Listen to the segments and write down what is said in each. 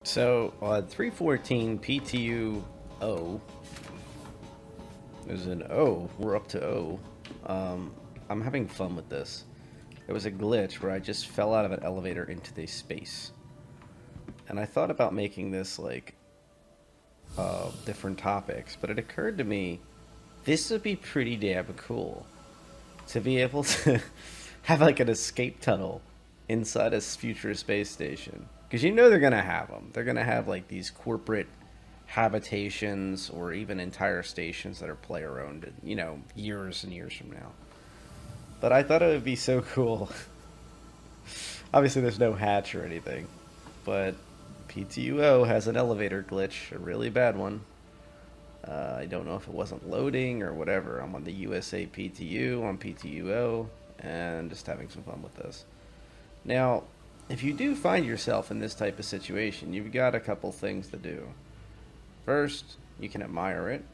So on 314 PTU O, there's an O. We're up to O. I'm having fun with this. There was a glitch where I just fell out of an elevator into the space, and I thought about making this like different topics, but it occurred to me this would be pretty damn cool to be able to have like an escape tunnel inside a future space station. Because you know they're going to have them. They're going to have like these corporate habitations or even entire stations that are player owned, you know, years and years from now. But I thought it would be so cool. Obviously, there's no hatch or anything, but PTUO has an elevator glitch, a really bad one. I don't know if it wasn't loading or whatever. I'm on the USA PTU, on PTUO, and just having some fun with this. Now, if you do find yourself in this type of situation, you've got a couple things to do. First, you can admire it.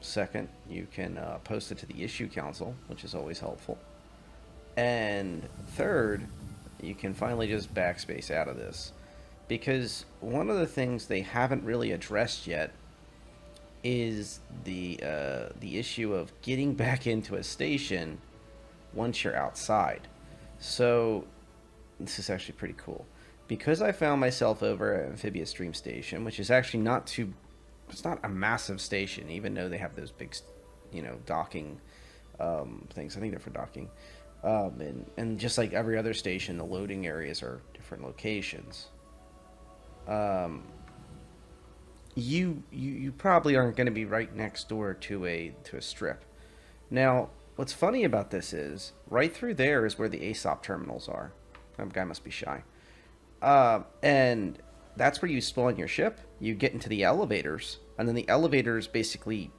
Second, you can post it to the issue council, which is always helpful. And third, you can finally just backspace out of this. Because one of the things they haven't really addressed yet is the issue of getting back into a station once you're outside. So this is actually pretty cool. Because I found myself over at Amphibious Stream Station, which is actually not too... It's not a massive station, even though they have those big, you know, docking things. I think they're for docking. And just like every other station, the loading areas are different locations. You probably aren't going to be right next door to a strip. Now, what's funny about this is right through there is where the ASOP terminals are. That guy must be shy. And that's where you spawn your ship. You get into the elevators, and then the elevators basically,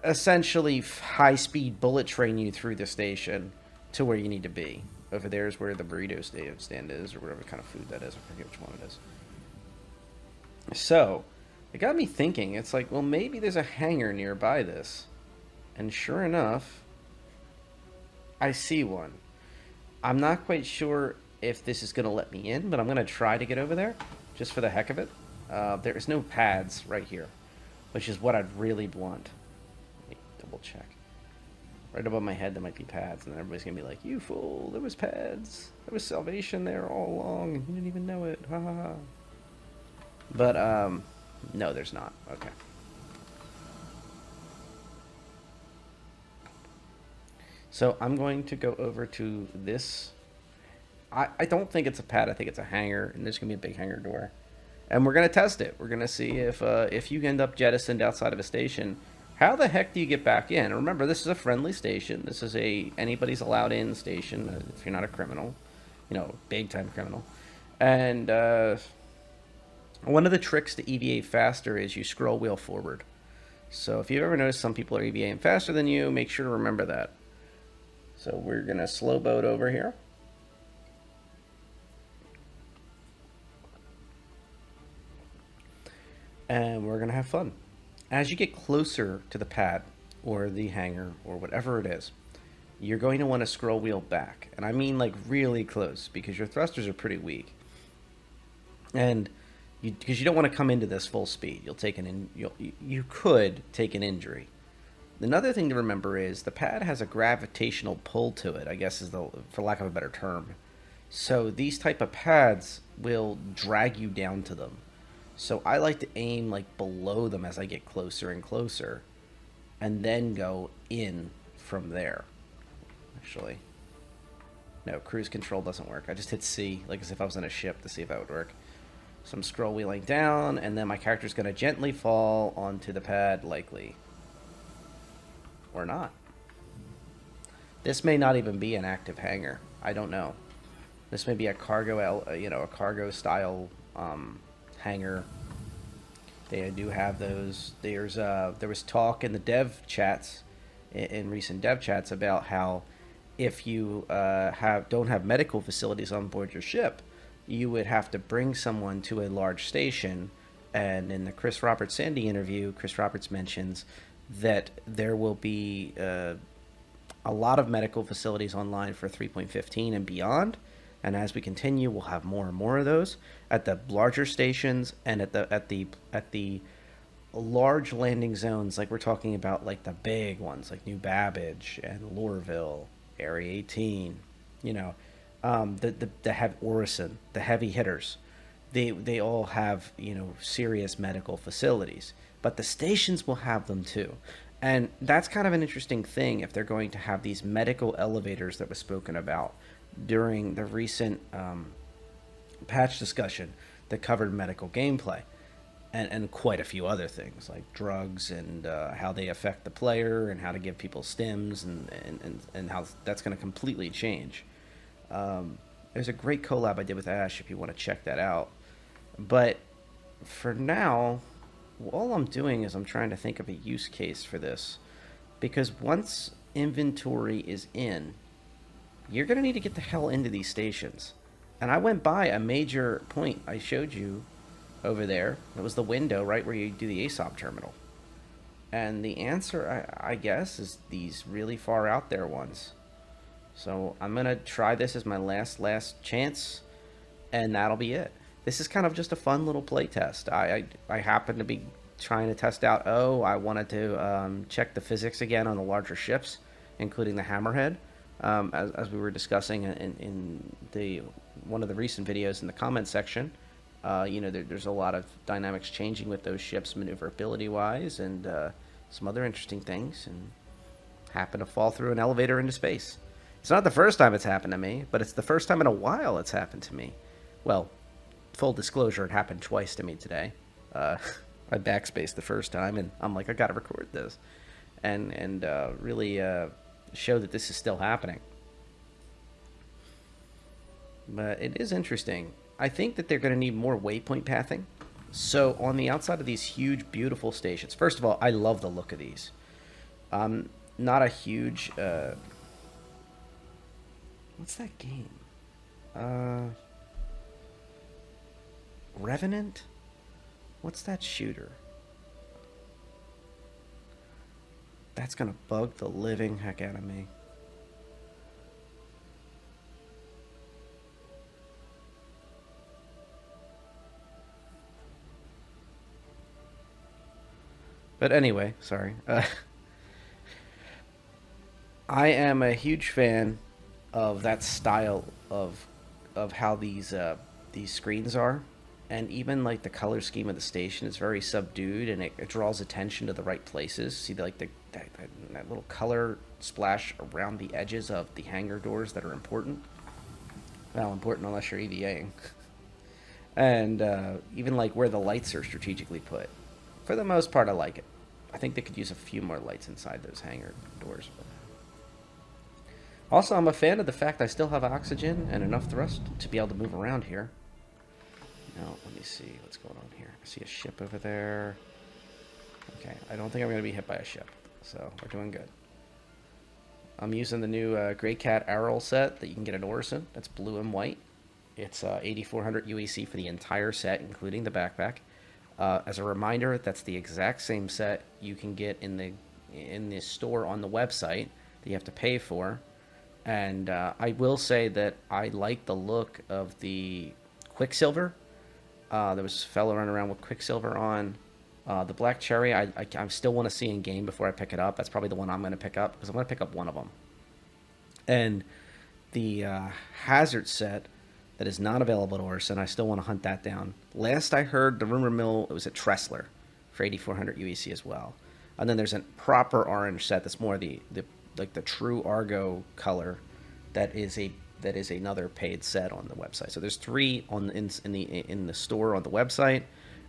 essentially, high-speed bullet train you through the station to where you need to be. Over there is where the burrito stand is, or whatever kind of food that is. I forget which one it is. So, it got me thinking. It's like, well, maybe there's a hangar nearby this. And sure enough, I see one. I'm not quite sure if this is going to let me in, but I'm going to try to get over there, just for the heck of it. There is no pads right here, which is what I'd really want. Let me double check. Right above my head, there might be pads, and then everybody's going to be like, you fool, there was pads. There was salvation there all along, and you didn't even know it. Ha ha ha. But, no, there's not. Okay. So I'm going to go over to this. I don't think it's a pad. I think it's a hangar, and there's going to be a big hangar door. And we're going to test it. We're going to see if you end up jettisoned outside of a station, how the heck do you get back in? Remember, this is a friendly station. This is a anybody's allowed in station if you're not a criminal, you know, big-time criminal. And one of the tricks to EVA faster is you scroll wheel forward. So if you've ever noticed some people are EVAing faster than you, make sure to remember that. So we're going to slow boat over here. And we're going to have fun. As you get closer to the pad or the hangar or whatever it is, you're going to want to scroll wheel back. And I mean like really close, because your thrusters are pretty weak. And because you don't want to come into this full speed, you could take an injury. Another thing to remember is the pad has a gravitational pull to it, I guess is for lack of a better term. So these type of pads will drag you down to them. So I like to aim like below them as I get closer and closer, and then go in from there. Actually, no, cruise control doesn't work. I just hit C, like as if I was in a ship, to see if that would work. So I'm scroll wheeling down, and then my character's going to gently fall onto the pad, likely. Or not. This may not even be an active hangar. I don't know. This may be a cargo, a cargo style hangar. They do have those. There was talk in the dev chats, in recent dev chats, about how if you don't have medical facilities on board your ship, you would have to bring someone to a large station. And in the Chris Roberts Sandy interview, Chris Roberts mentions that there will be a lot of medical facilities online for 3.15 and beyond, And as we continue, we'll have more and more of those at the larger stations and at the large landing zones, like we're talking about, like the big ones, like New Babbage and Lorville, Area 18. You know, the have Orison, the heavy hitters. They all have, serious medical facilities, but the stations will have them too. And that's kind of an interesting thing if they're going to have these medical elevators that was spoken about during the recent patch discussion that covered medical gameplay and quite a few other things like drugs and how they affect the player and how to give people stims and how that's going to completely change. There's a great collab I did with Ash if you want to check that out. But for now, all I'm doing is I'm trying to think of a use case for this. Because once inventory is in, you're going to need to get the hell into these stations. And I went by a major point I showed you over there. It was the window right where you do the ASOP terminal. And the answer, I guess, is these really far out there ones. So I'm going to try this as my last chance, and that'll be it. This is kind of just a fun little play test. I happen to be trying to test out, I wanted to check the physics again on the larger ships, including the Hammerhead, as we were discussing in the one of the recent videos in the comment section. There's a lot of dynamics changing with those ships maneuverability-wise and some other interesting things, and happen to fall through an elevator into space. It's not the first time it's happened to me, but it's the first time in a while it's happened to me. Well, full disclosure, it happened twice to me today. I backspaced the first time, and I'm like, I gotta record this, and really show that this is still happening. But it is interesting. I think that they're going to need more waypoint pathing. So on the outside of these huge, beautiful stations, first of all, I love the look of these. Not a huge... what's that game? Revenant? What's that shooter? That's going to bug the living heck out of me. But anyway, sorry. I am a huge fan of that style of how these screens are, and even like the color scheme of the station is very subdued, and it draws attention to the right places. See, that little color splash around the edges of the hangar doors that are important. Well, important unless you're EVAing. And even like where the lights are strategically put. For the most part, I like it. I think they could use a few more lights inside those hangar doors. But... also, I'm a fan of the fact I still have oxygen and enough thrust to be able to move around here. Now, let me see what's going on here. I see a ship over there. Okay, I don't think I'm going to be hit by a ship, so we're doing good. I'm using the new Grey Cat Arrow set that you can get at Orison. That's blue and white. It's 8,400 UEC for the entire set, including the backpack. As a reminder, that's the exact same set you can get in the store on the website that you have to pay for. And I will say that I like the look of the Quicksilver. There was a fellow running around with Quicksilver on. The Black Cherry, I still want to see in game before I pick it up. That's probably the one I'm going to pick up, because I'm going to pick up one of them. And the Hazard set that is not available at Orison, I still want to hunt that down. Last I heard, the rumor mill, it was at Tressler for 8,400 UEC as well. And then there's a proper orange set that's more the true Argo color that is another paid set on the website. So there's 3 in the store on the website,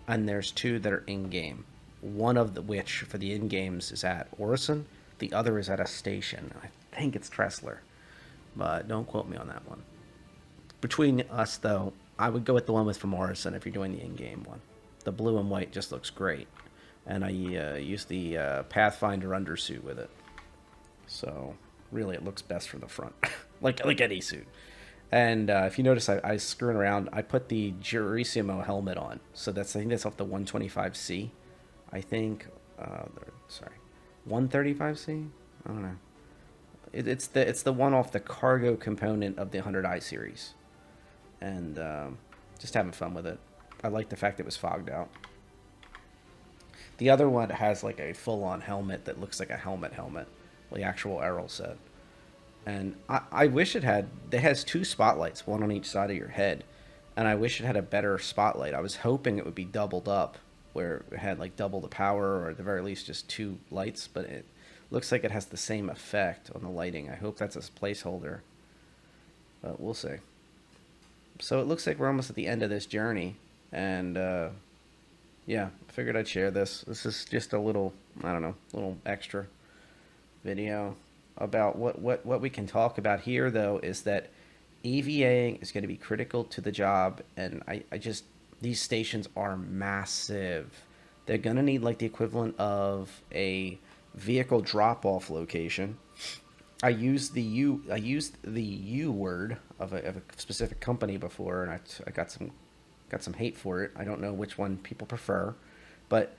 and there's 2 that are in game. One of which for the in games is at Orison. The other is at a station. I think it's Tressler, but don't quote me on that one. Between us, though, I would go with the one with from Orison if you're doing the in-game one. The blue and white just looks great, and I use the Pathfinder undersuit with it. So really, it looks best from the front, like any suit. And if you notice, I screwing around. I put the Gerisimo helmet on, so I think that's off the 125C. I think, 135C. I don't know. It's the one off the cargo component of the 100i series. and just having fun with it. I like the fact it was fogged out. The other one has like a full-on helmet that looks like a helmet, the actual Errol set. And I wish it has 2 spotlights, one on each side of your head. And I wish it had a better spotlight. I was hoping it would be doubled up, where it had like double the power, or at the very least just 2 lights. But it looks like it has the same effect on the lighting. I hope that's a placeholder. But we'll see. So it looks like we're almost at the end of this journey. And yeah, I figured I'd share this. This is just a little, I don't know, little extra video about what we can talk about here, though, is that EVAing is going to be critical to the job, and I just, these stations are massive. They're going to need like the equivalent of a vehicle drop-off location. I used the U word of a specific company before, and I got some hate for it. I don't know which one people prefer, but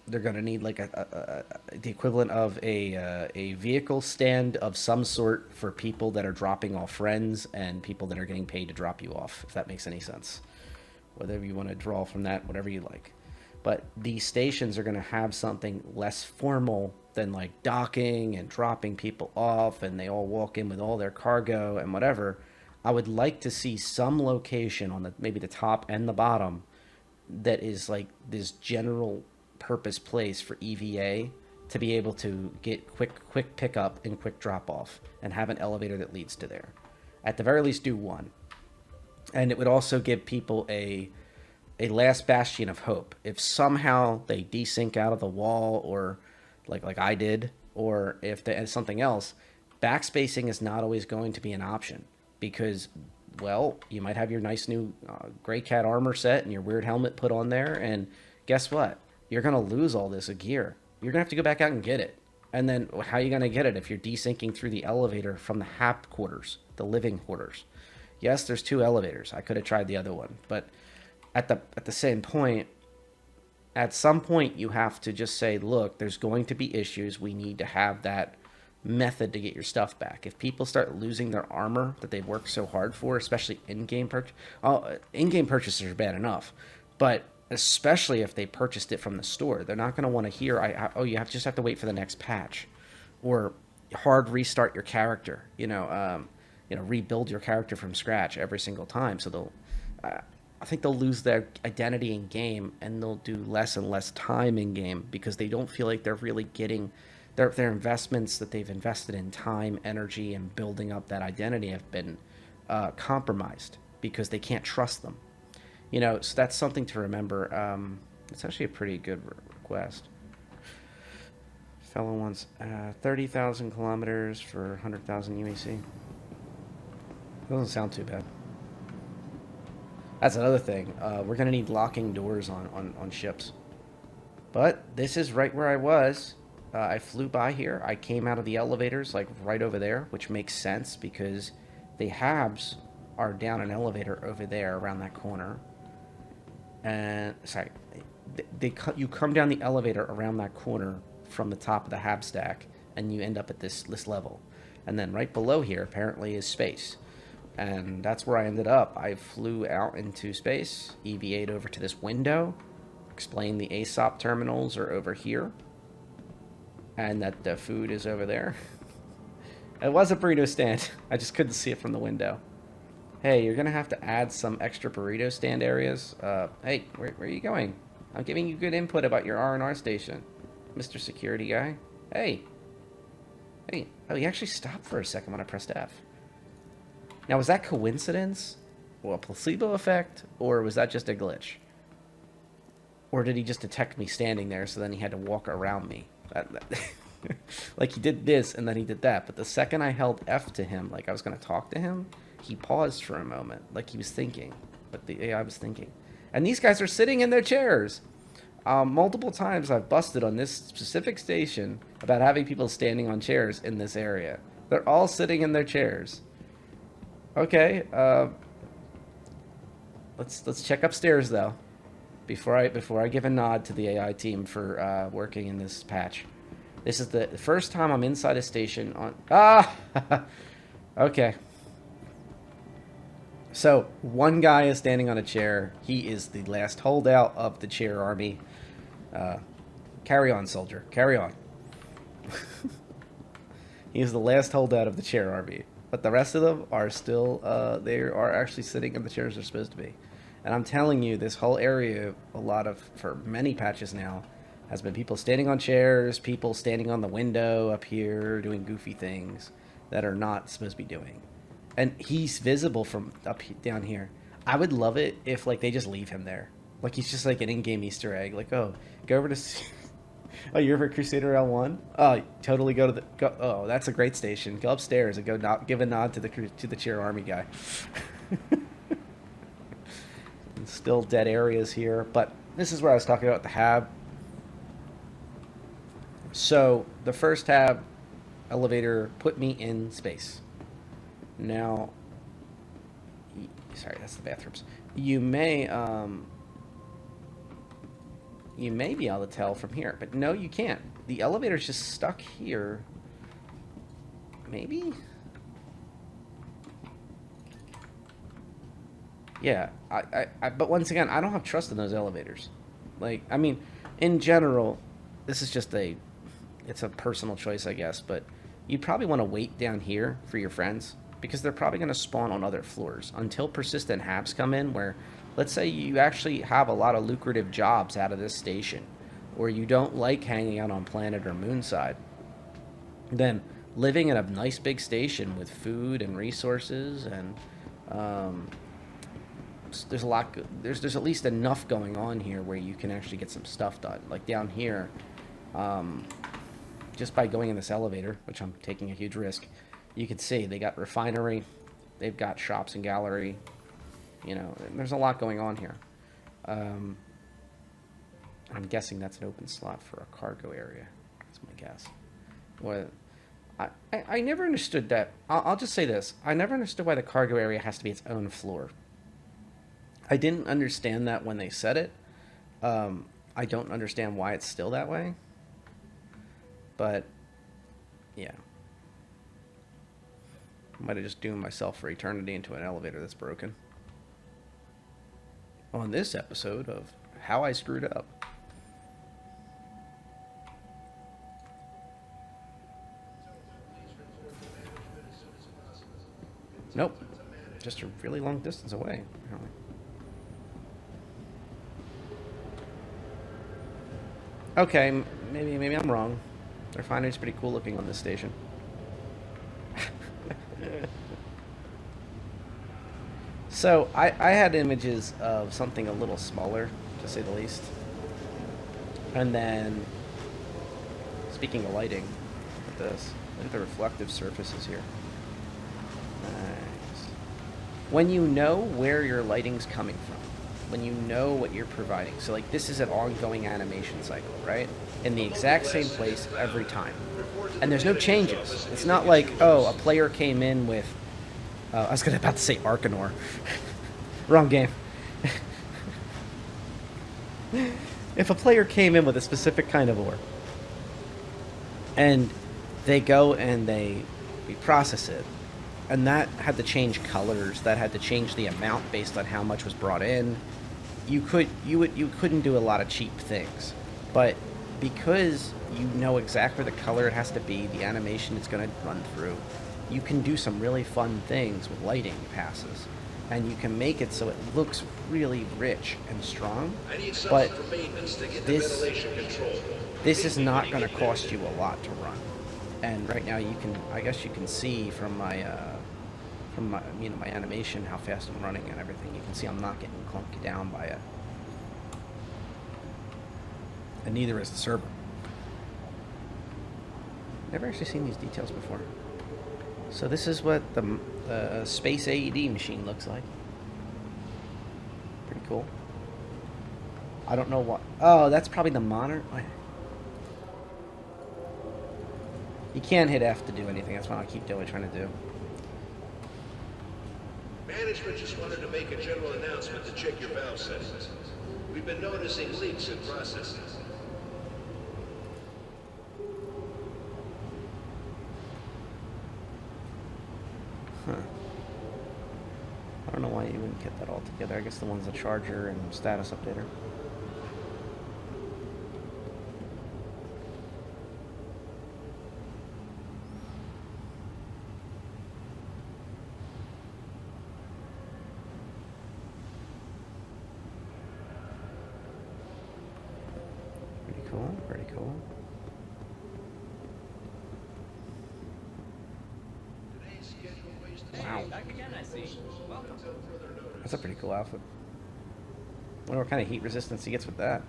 they're going to need like the equivalent of a vehicle stand of some sort for people that are dropping off friends and people that are getting paid to drop you off, if that makes any sense. Whatever you want to draw from that, whatever you like. But these stations are going to have something less formal than like docking and dropping people off, and they all walk in with all their cargo and whatever. I would like to see some location on maybe the top and the bottom that is like this general purpose place for EVA to be able to get quick pickup and quick drop off, and have an elevator that leads to there. At the very least, do one. And it would also give people a last bastion of hope. If somehow they desync out of the wall, or like I did, or if there's something else, backspacing is not always going to be an option, because, well, you might have your nice new Gray Cat armor set and your weird helmet put on there, and guess what? You're going to lose all this gear. You're going to have to go back out and get it. And then how are you going to get it if you're desyncing through the elevator from the HAP quarters, the living quarters? Yes, there's 2 elevators. I could have tried the other one. But at the same point, at some point you have to just say, look, there's going to be issues. We need to have that method to get your stuff back. If people start losing their armor that they've worked so hard for, especially in-game purchase, in-game purchases are bad enough, but especially if they purchased it from the store, they're not going to want to hear, just have to wait for the next patch, or hard restart your character, rebuild your character from scratch every single time. So I think they'll lose their identity in game, and they'll do less and less time in game, because they don't feel like they're really getting their investments that they've invested in time, energy, and building up that identity have been compromised, because they can't trust them. So that's something to remember. It's actually a pretty good request. Fellow wants 30,000 kilometers for 100,000 UEC. Doesn't sound too bad. That's another thing. We're going to need locking doors on ships. But this is right where I was. I flew by here. I came out of the elevators like right over there, which makes sense because the HABs are down an elevator over there around that corner. And sorry, you come down the elevator around that corner from the top of the HAB stack, and you end up at this level. And then right below here apparently is space. And that's where I ended up. I flew out into space, EVA'd over to this window, explained the ASOP terminals are over here, and that the food is over there. It was a burrito stand. I just couldn't see it from the window. Hey, you're going to have to add some extra burrito stand areas. Hey, where are you going? I'm giving you good input about your R&R station, Mr. Security Guy. Hey. Oh, he actually stopped for a second when I pressed F. Now, was that coincidence, or a placebo effect, or was that just a glitch? Or did he just detect me standing there, so then he had to walk around me? Like, he did this, and then he did that. But the second I held F to him, like I was going to talk to him, he paused for a moment, like he was thinking. But the AI was thinking. And these guys are sitting in their chairs. Multiple times I've busted on this specific station about having people standing on chairs in this area. They're all sitting in their chairs. Okay, let's check upstairs though, before I give a nod to the AI team for working in this patch. This is the first time I'm inside a station on. Okay. So one guy is standing on a chair. He is the last holdout of the chair army. Carry on, soldier. Carry on. He is the last holdout of the chair army. But the rest of them are still, they are actually sitting in the chairs they're supposed to be. And I'm telling you, this whole area, for many patches now, has been people standing on chairs, people standing on the window up here, doing goofy things that are not supposed to be doing. And he's visible from down here. I would love it if, like, they just leave him there. Like, he's just like an in-game Easter egg. Like, oh, go over to... Oh, you're over CRU-L1? Oh, totally go to the... Oh, that's a great station. Go upstairs and give a nod to the chair army guy. Still dead areas here, but this is where I was talking about the hab. So the first hab elevator put me in space. Now, sorry, that's the bathrooms. You may be able to tell from here, but no, you can't. The elevator's just stuck here. Maybe? Yeah, but once again, I don't have trust in those elevators. Like, I mean, in general, this is just it's a personal choice, I guess, but you probably want to wait down here for your friends, because they're probably going to spawn on other floors until persistent habs come in, where, let's say you actually have a lot of lucrative jobs out of this station, or you don't like hanging out on planet or moon side. Then living in a nice big station with food and resources and there's a lot. There's at least enough going on here where you can actually get some stuff done. Like down here, just by going in this elevator, which I'm taking a huge risk, you can see they got Refinery, they've got shops and Gallery. You know, there's a lot going on here. I'm guessing that's an open slot for a cargo area. That's my guess. Well, I never understood that. I'll just say this: I never understood why the cargo area has to be its own floor. I didn't understand that when they said it. I don't understand why it's still that way. But, yeah. I might have just doomed myself for eternity into an elevator that's broken. On this episode of How I Screwed Up. Nope. Just a really long distance away, apparently. Okay, maybe I'm wrong. The refinery's pretty cool looking on this station. So, I had images of something a little smaller, to say the least. And then, speaking of lighting, look at this. Look at the reflective surfaces here. Nice. When you know where your lighting's coming from, when you know what you're providing. So like this is an ongoing animation cycle, right? In the exact same place every time. And there's no changes. It's not like, oh, a player came in with, I was about to say Arcanor. Wrong game. If a player came in with a specific kind of ore, and they go and we process it, and that had to change colors, that had to change the amount based on how much was brought in. You couldn't do a lot of cheap things, but because you know exactly the color it has to be, the animation it's going to run through, you can do some really fun things with lighting passes, and you can make it so it looks really rich and strong. But this is not going to cost you a lot to run, and right now I guess you can see from my my animation how fast I'm running and everything. You can see I'm not getting clunked down by it. And neither is the server. Never actually seen these details before. So this is what the space AED machine looks like. Pretty cool. I don't know what... Oh, that's probably the monitor. You can't hit F to do anything. That's what I keep trying to do. Management just wanted to make a general announcement to check your valve settings. We've been noticing leaks in processes. Huh. I don't know why you Yeah, there, I guess the one's a charger and status updater. Pretty cool, pretty cool. Wow. Back again, I see. Welcome. That's a pretty cool outfit. Wonder what kind of heat resistance he gets with that.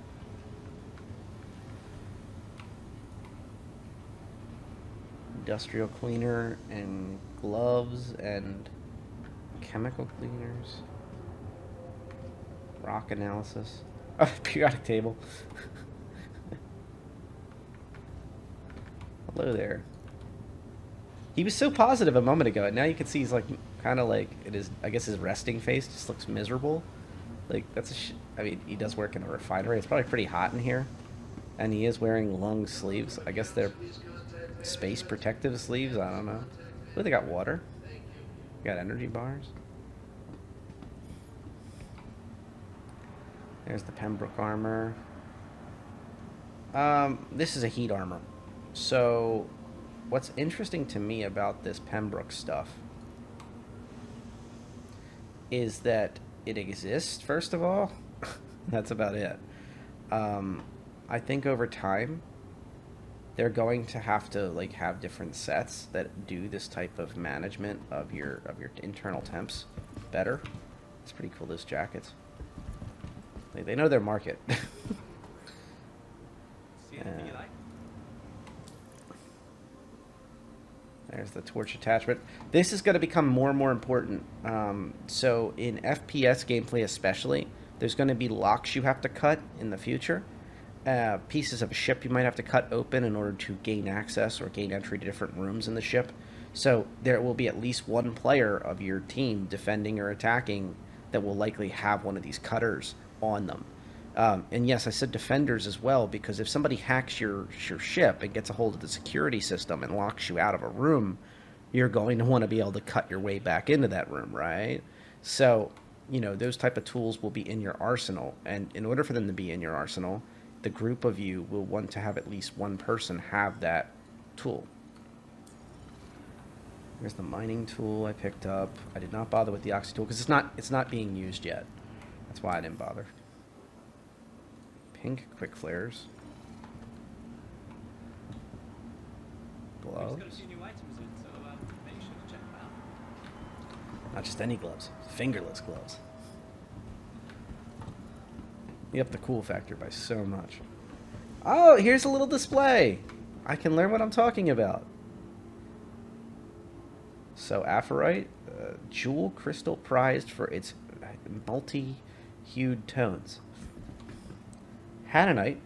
Industrial cleaner and gloves and chemical cleaners. Rock analysis. Oh, periodic table. Hello there. He was so positive a moment ago, and now you can see he's like, kind of like, it is. I guess his resting face just looks miserable. Like, that's I mean, he does work in a refinery. It's probably pretty hot in here. And he is wearing long sleeves. I guess they're space protective sleeves. I don't know. Oh, they got water. Got energy bars. There's the Pembroke armor. This is a heat armor. So, what's interesting to me about this Pembroke stuff is that it exists, first of all. That's about it. I think over time, they're going to have to like have different sets that do this type of management of your internal temps better. It's pretty cool, those jackets. They know their market. See anything you like? There's the torch attachment. This is going to become more and more important. So in FPS gameplay especially, there's going to be locks you have to cut in the future. Pieces of a ship you might have to cut open in order to gain access or gain entry to different rooms in the ship. So there will be at least one player of your team defending or attacking that will likely have one of these cutters on them. And yes, I said defenders as well, because if somebody hacks your ship and gets a hold of the security system and locks you out of a room, you're going to want to be able to cut your way back into that room, right? So, you know, those type of tools will be in your arsenal. And in order for them to be in your arsenal, the group of you will want to have at least one person have that tool. Here's the mining tool I picked up. I did not bother with the oxy tool because it's not being used yet. That's why I didn't bother. Pink quick flares. We've Gloves. got a few new items in, so make sure to check them out. Not just any gloves. Fingerless gloves. You up the cool factor by so much. Oh, here's a little display. I can learn what I'm talking about. So, Aphorite, jewel crystal prized for its multi-hued tones. Hadonite,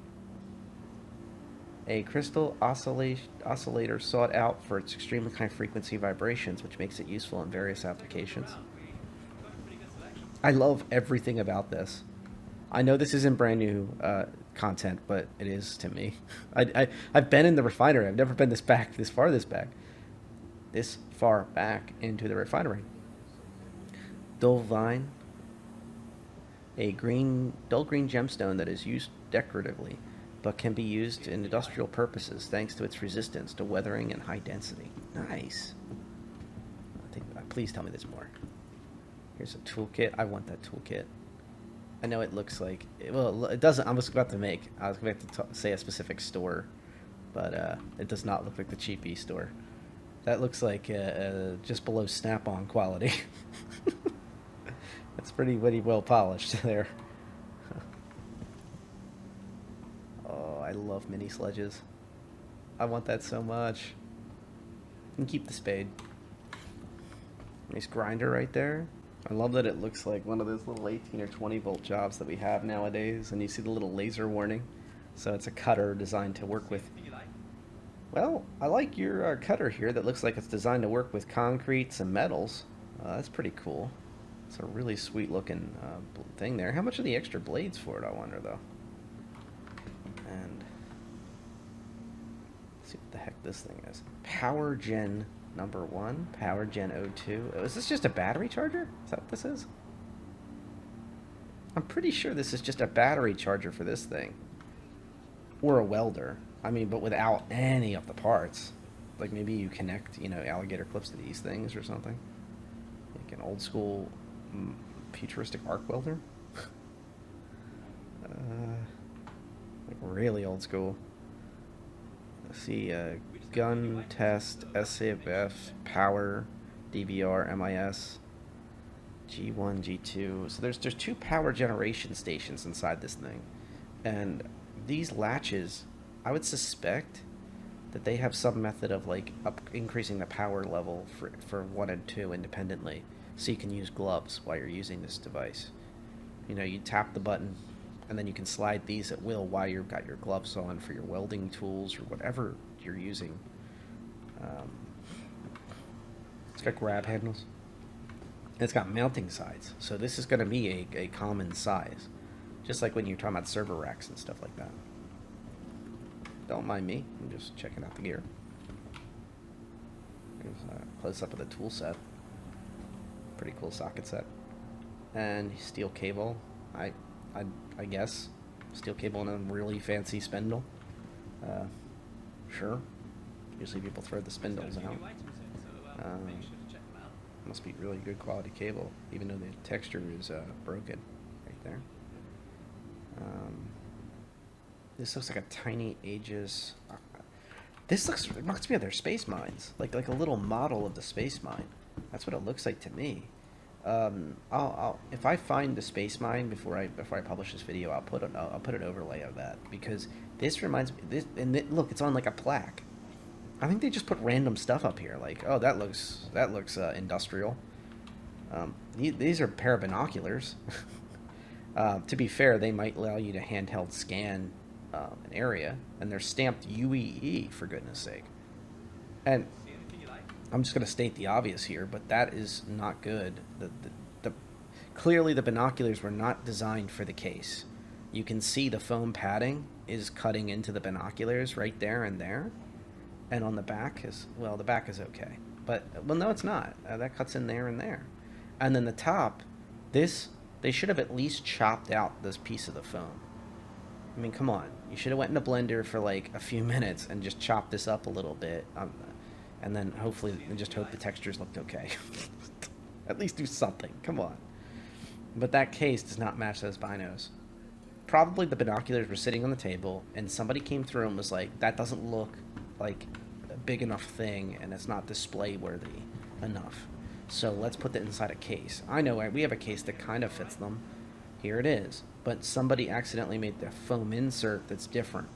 a crystal oscillator sought out for its extremely high frequency vibrations, which makes it useful in various applications. We've got a pretty good selection. I love everything about this. I know this isn't brand new content, but it is to me. I've been in the refinery. I've never been this far back into the refinery. Dull vine, a dull green gemstone that is used decoratively, but can be used in industrial purposes thanks to its resistance to weathering and high density. Nice. Please tell me there's more. Here's a toolkit. I want that toolkit. I know it looks like, well, it doesn't. I was about to say a specific store, but it does not look like the cheapy store. That looks like just below Snap-on quality. That's pretty well polished there. Oh, I love mini sledges. I want that so much. And keep the spade. Nice grinder right there. I love that it looks like one of those little 18 or 20 volt jobs that we have nowadays, and you see the little laser warning. So it's a cutter designed to work with. Anything you like? Well, I like your cutter here that looks like it's designed to work with concretes and metals. That's pretty cool. It's a really sweet looking thing there. How much are the extra blades for it, I wonder, though? And let's see what the heck this thing is. Power Gen #1, Power Gen 02. Oh, is this just a battery charger? Is that what this is? I'm pretty sure this is just a battery charger for this thing. Or a welder. I mean, but without any of the parts. Like maybe you connect, you know, alligator clips to these things or something. Like an old school futuristic arc welder. Like really old school. Let's see, gun test, SAF, power, DVR, MIS, G1, G2. So there's two power generation stations inside this thing. And these latches, I would suspect that they have some method of like increasing the power level for 1 and 2 independently, so you can use gloves while you're using this device. You know, you tap the button, and then you can slide these at will while you've got your gloves on for your welding tools or whatever you're using. It's got grab handles. And it's got mounting sides, so this is going to be a common size, just like when you're talking about server racks and stuff like that. Don't mind me, I'm just checking out the gear. Here's a close-up of the tool set. Pretty cool socket set. And steel cable, I guess. Steel cable and a really fancy spindle. Sure. Usually people throw the spindles out. Must be really good quality cable, even though the texture is broken right there. This looks like a tiny Aegis. This reminds me of their space mines, like a little model of the space mine. That's what it looks like to me. I'll if I find the space mine before I publish this video, I'll put an overlay of that, because this reminds me look, it's on like a plaque. I think they just put random stuff up here, like, oh, that looks industrial. These are a pair of binoculars. To be fair, they might allow you to handheld scan an area, and they're stamped UEE, for goodness sake. And I'm just going to state the obvious here, but that is not good. Clearly the binoculars were not designed for the case. You can see the foam padding is cutting into the binoculars right there and there. And on the back the back is okay. But, well, no, it's not. That cuts in there and there. And then the top, they should have at least chopped out this piece of the foam. I mean, come on. You should have went in a blender for like a few minutes and just chopped this up a little bit. And then hopefully, just hope the textures looked okay. At least do something. Come on. But that case does not match those binos. Probably the binoculars were sitting on the table, and somebody came through and was like, that doesn't look like a big enough thing, and it's not display worthy enough. So let's put that inside a case. I know we have a case that kind of fits them. Here it is. But somebody accidentally made the foam insert that's different.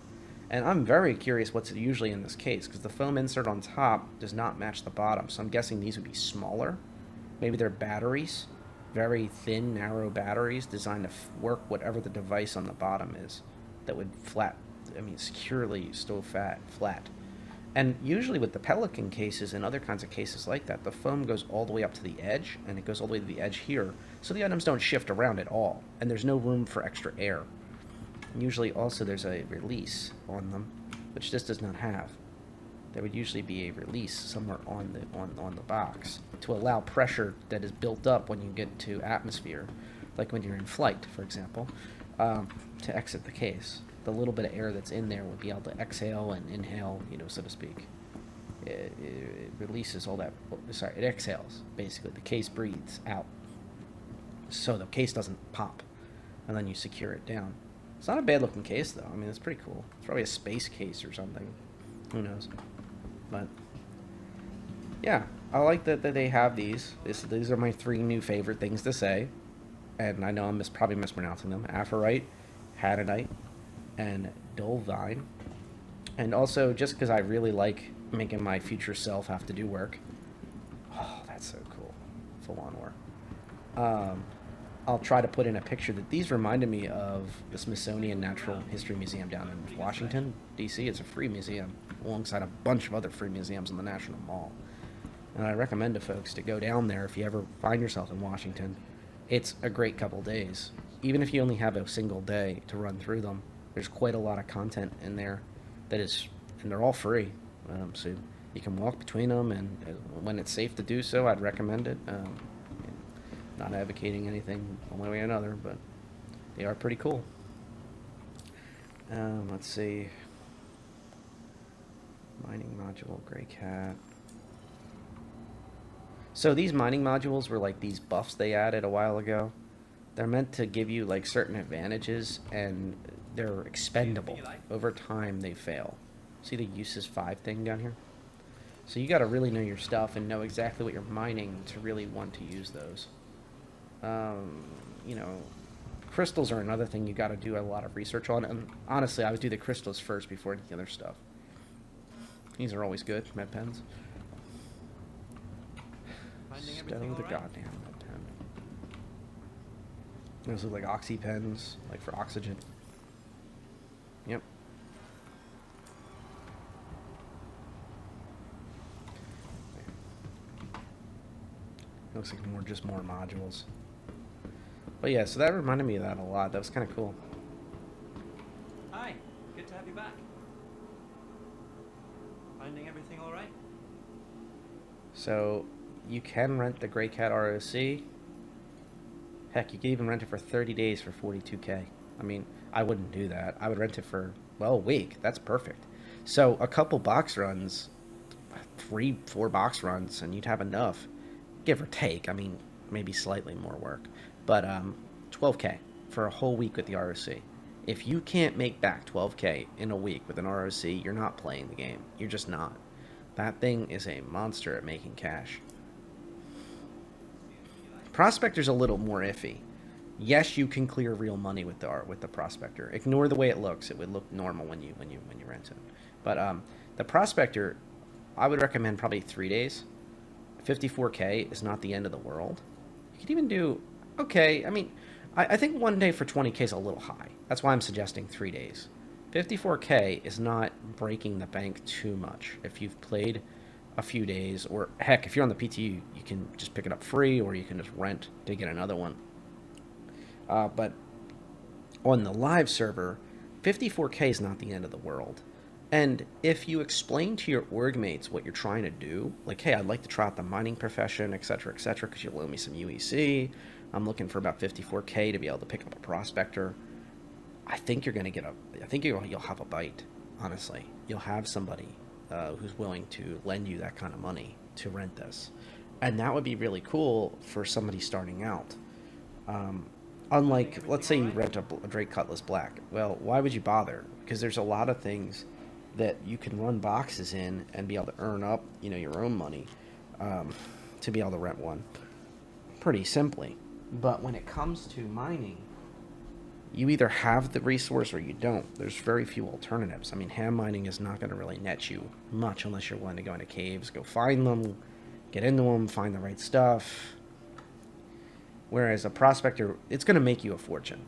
And I'm very curious what's usually in this case, because the foam insert on top does not match the bottom. So I'm guessing these would be smaller. Maybe they're batteries. Very thin, narrow batteries designed to work whatever the device on the bottom is. That would securely stow flat. And usually with the Pelican cases and other kinds of cases like that, the foam goes all the way up to the edge, and it goes all the way to the edge here, so the items don't shift around at all, and there's no room for extra air. And usually also there's a release on them, which this does not have. There would usually be a release somewhere on the box to allow pressure that is built up when you get to atmosphere, like when you're in flight, for example, to exit the case. The little bit of air that's in there would be able to exhale and inhale, so to speak. It releases all that. It exhales, basically. The case breathes out. So the case doesn't pop. And then you secure it down. It's not a bad looking case, though. I mean, it's pretty cool. It's probably a space case or something. Who knows? But, yeah. I like that they have these. These are my 3 new favorite things to say. And I know I'm probably mispronouncing them. Aphorite, Hadonite, and Dolvine. And also, just because I really like making my future self have to do work. Oh, that's so cool. Full on work. I'll try to put in a picture that these reminded me of the Smithsonian Natural History Museum down in Washington, D.C. It's a free museum alongside a bunch of other free museums in the National Mall. And I recommend to folks to go down there if you ever find yourself in Washington. It's a great couple days. Even if you only have a single day to run through them, there's quite a lot of content in there and they're all free. So you can walk between them, and when it's safe to do so, I'd recommend it. Not advocating anything one way or another, but They are pretty cool. Let's see. Mining module, gray cat. So these mining modules were like these buffs they added a while ago. They're meant to give you like certain advantages, and they're expendable. Over time, they fail. See the uses 5 thing down here? So you got to really know your stuff and know exactly what you're mining to really want to use those. You know, crystals are another thing you got to do a lot of research on. And honestly, I would do the crystals first before any other stuff. These are always good, med pens. Stow the goddamn med pen. Those look like oxy pens, like for oxygen. Yep. Looks like just more modules. But yeah, so that reminded me of that a lot. That was kind of cool. Hi, good to have you back. Finding everything all right? So you can rent the Grey Cat ROC. Heck, you can even rent it for 30 days for 42K. I mean, I wouldn't do that. I would rent it for, well, a week. That's perfect. So a couple box runs, 3-4 box runs, and you'd have enough, give or take. I mean, maybe slightly more work. But 12K for a whole week with the ROC. If you can't make back 12K in a week with an ROC, you're not playing the game. You're just not. That thing is a monster at making cash. Prospector's a little more iffy. Yes, you can clear real money with the Prospector. Ignore the way it looks. It would look normal when you rent it. But the Prospector, I would recommend probably 3 days. 54K is not the end of the world. You could even do okay. I mean, I think 1 day for 20K is a little high. That's why I'm suggesting 3 days. 54K is not breaking the bank too much. If you've played a few days, or heck, if you're on the PTU, you can just pick it up free, or you can just rent to get another one. But on the live server, 54K is not the end of the world. And if you explain to your org mates what you're trying to do, like, hey, I'd like to try out the mining profession, etc., because you'll loan me some UEC. I'm looking for about 54K to be able to pick up a prospector. I think you're going to you'll have a bite, honestly. You'll have somebody who's willing to lend you that kind of money to rent this. And that would be really cool for somebody starting out. Unlike, let's say you rent a Drake Cutlass Black. Well, why would you bother? Because there's a lot of things that you can run boxes in and be able to earn up, your own money to be able to rent one pretty simply. But when it comes to mining, you either have the resource or you don't. There's very few alternatives. I mean, ham mining is not going to really net you much unless you're willing to go into caves, go find them, get into them, find the right stuff. Whereas a prospector, it's going to make you a fortune.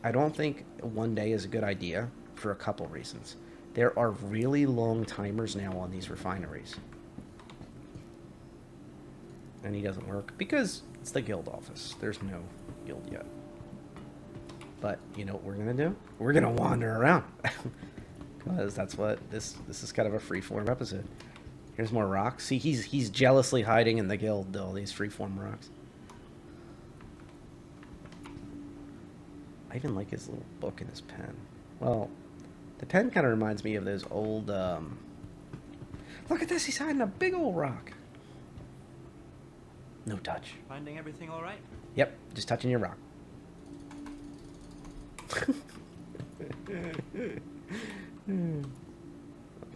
I don't think 1 day is a good idea for a couple reasons. There are really long timers now on these refineries. And he doesn't work because it's the guild office. There's no guild yet. But you know what we're going to do? We're going to wander around. Because that's what this is kind of a freeform episode. Here's more rocks. See, he's jealously hiding in the guild, all these freeform rocks. I even like his little book and his pen. Well, the pen kind of reminds me of those old, Look at this, he's hiding a big old rock. No touch. Finding everything all right? Yep, just touching your rock.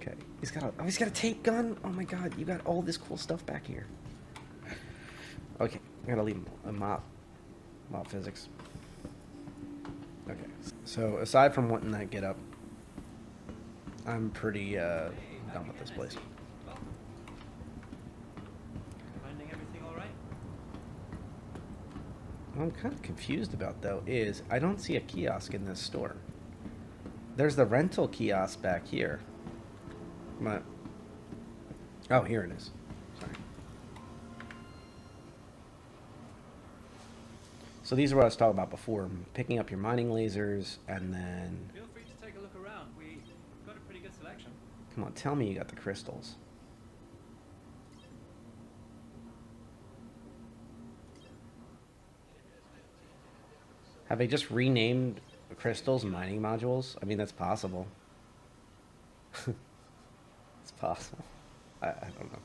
Okay, he's got a tape gun. Oh my god, you got all this cool stuff back here. Okay, I gotta leave him a mob physics. Okay, so aside from wanting that get up, I'm pretty done with this place. Finding everything all right? What I'm kind of confused about, though, is I don't see a kiosk in this store. There's the rental kiosk back here. But, oh, here it is. Sorry. So these are what I was talking about before. Picking up your mining lasers, and then... Feel free to take a look around. We got a pretty good selection. Come on, tell me you got the crystals. Have they just renamed crystals mining modules? I mean, that's possible. It's possible. I don't know.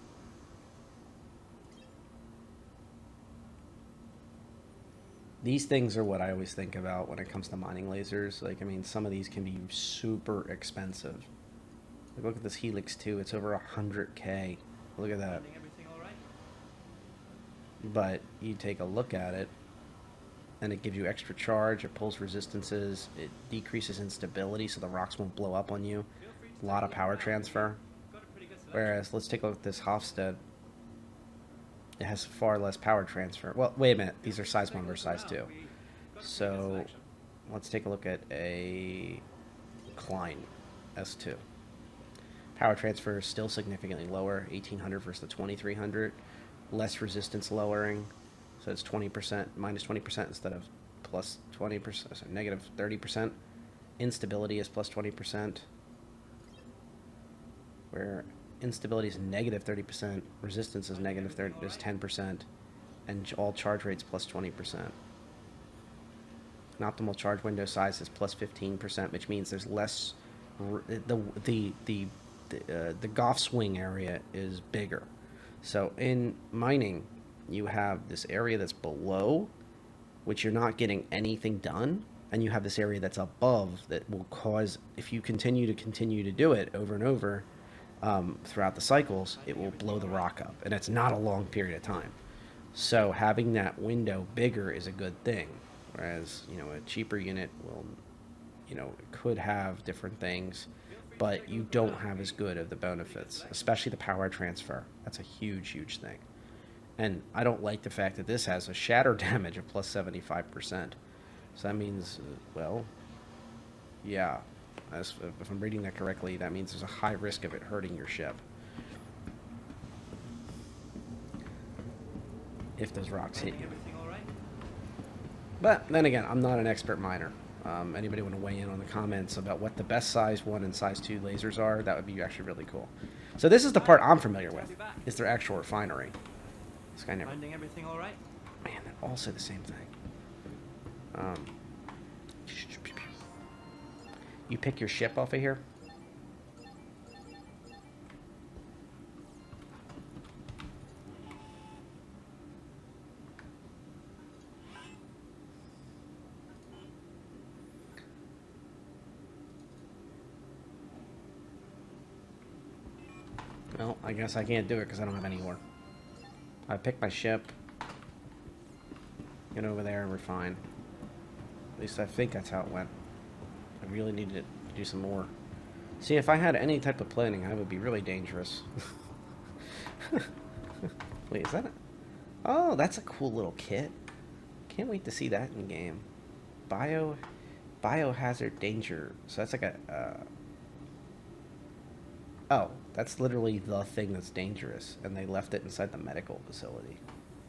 These things are what I always think about when it comes to mining lasers. Like, I mean, some of these can be super expensive. Like, look at this Helix 2. It's over 100K. Look at that. Finding everything all right? But you take a look at it, and it gives you extra charge. It pulls resistances. It decreases instability, so the rocks won't blow up on you. Feel free A to lot take of a power look around. transfer. Got a pretty good selection. Whereas, let's take a look at this Hofstad. It has far less power transfer. Well, wait a minute. These are size 1 versus size 2. Got a pretty good So, selection. let's take a look at a Klein S2. Power transfer is still significantly lower, 1800 versus the 2300. Less resistance lowering, so it's 20%, minus 20% instead of plus 20%, so negative 30%. Instability is plus 20%, where instability is negative 30%, resistance is negative 30, is 10%, and all charge rates plus 20%. An optimal charge window size is plus 15%, which means there's less. The golf swing area is bigger. So in mining, you have this area that's below, which you're not getting anything done, and you have this area that's above that will cause, if you continue to do it over and over throughout the cycles, it will blow the rock up, and it's not a long period of time. So having that window bigger is a good thing, whereas, you know, a cheaper unit will, you know, could have different things, but you don't have as good of the benefits, especially the power transfer. That's a huge, huge thing. And I don't like the fact that this has a shatter damage of plus 75%. So that means, well, yeah, if I'm reading that correctly, that means there's a high risk of it hurting your ship. If those rocks hit Finding you. everything all right? But then again, I'm not an expert miner. Anybody want to weigh in on the comments about what the best size 1 and size 2 lasers are? That would be actually really cool. So this is the part I'm familiar with, is their actual refinery. This guy never... Finding everything all right? Man, they're also the same thing. You pick your ship off of here. Well, I guess I can't do it because I don't have any ore. I pick my ship, get over there, and refine. At least I think that's how it went. I really needed to do some more. See, if I had any type of planning, I would be really dangerous. Wait, is that a... Oh, that's a cool little kit. Can't wait to see that in game. Biohazard danger. So that's like a... Oh, that's literally the thing that's dangerous, and they left it inside the medical facility.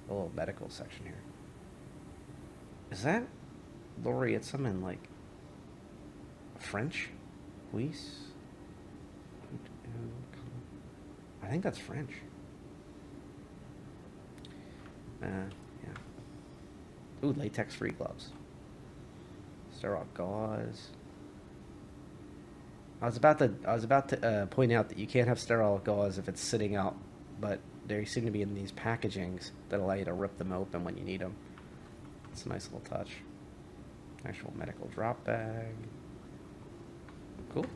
A little medical section here. Is that laureate something like French? Luis? I think that's French. Yeah. Ooh, latex-free gloves. Sterile gauze. I was about to point out that you can't have sterile gauze if it's sitting out, but they seem to be in these packagings that allow you to rip them open when you need them. It's a nice little touch. Actual medical drop bag. Cool.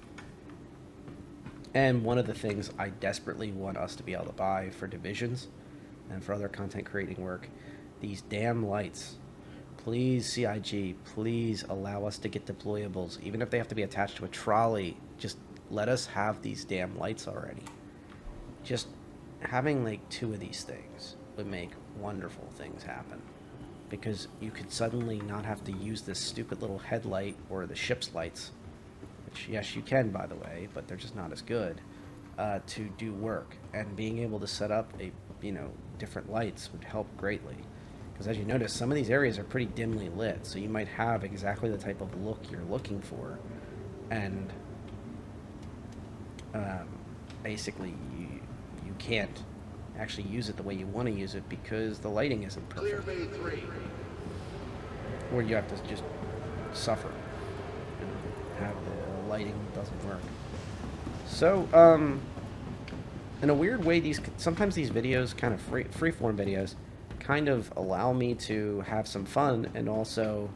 And one of the things I desperately want us to be able to buy for divisions and for other content creating work, these damn lights. Please, CIG, please allow us to get deployables. Even if they have to be attached to a trolley, just let us have these damn lights already. Just having like 2 of these things would make wonderful things happen. Because you could suddenly not have to use this stupid little headlight or the ship's lights, which yes you can, by the way, but they're just not as good, to do work. And being able to set up a, different lights would help greatly. Because as you notice, some of these areas are pretty dimly lit, so you might have exactly the type of look you're looking for, and basically you can't actually use it the way you want to use it because the lighting isn't Clear perfect. Bay 3. Or you have to just suffer. Have the lighting doesn't work. So, in a weird way, sometimes these videos, kind of freeform videos, kind of allow me to have some fun and also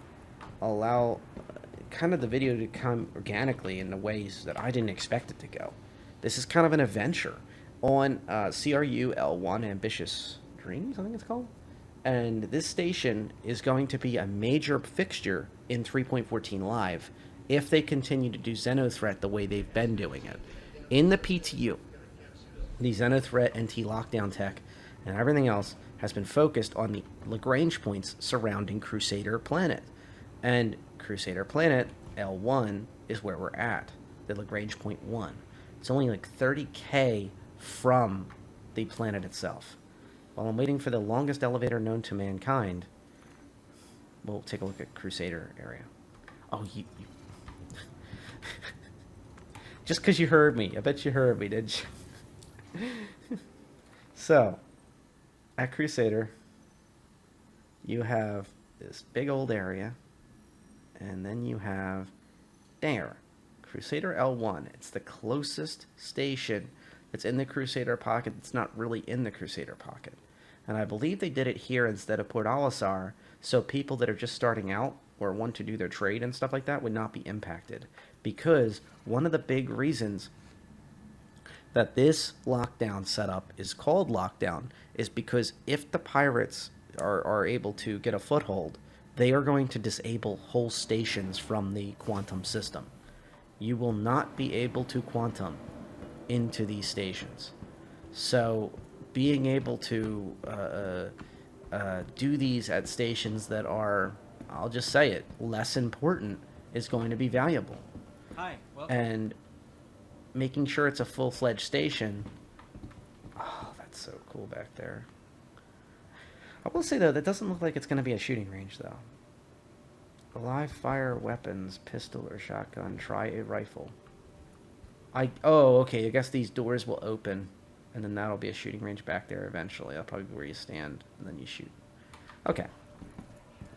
allow kind of the video to come organically in the ways that I didn't expect it to go. This is kind of an adventure on CRU-L1 Ambitious Dreams, I think it's called. And this station is going to be a major fixture in 3.14 Live if they continue to do Xenothreat the way they've been doing it. In the PTU, the Xenothreat NT-Lockdown tech and everything else has been focused on the Lagrange points surrounding Crusader Planet. And Crusader Planet, L1, is where we're at, the Lagrange point 1. It's only like 30k from the planet itself. While I'm waiting for the longest elevator known to mankind, we'll take a look at Crusader area. Oh, you just because you heard me. I bet you heard me, didn't you? So, at Crusader, you have this big old area, and then you have there, Crusader L1. It's the closest station that's in the Crusader pocket that's not really in the Crusader pocket. And I believe they did it here instead of Port Olisar, so people that are just starting out or want to do their trade and stuff like that would not be impacted. Because one of the big reasons that this lockdown setup is called lockdown is because if the pirates are able to get a foothold, they are going to disable whole stations from the quantum system. You will not be able to quantum into these stations. So being able to do these at stations that are, I'll just say it, less important is going to be valuable. Hi, welcome. And making sure it's a full-fledged station. Oh, that's so cool back there. I will say, though, that doesn't look like it's going to be a shooting range, though. Live fire weapons, pistol or shotgun, try a rifle. Oh, okay, I guess these doors will open, and then that'll be a shooting range back there eventually. That'll probably be where you stand, and then you shoot. Okay.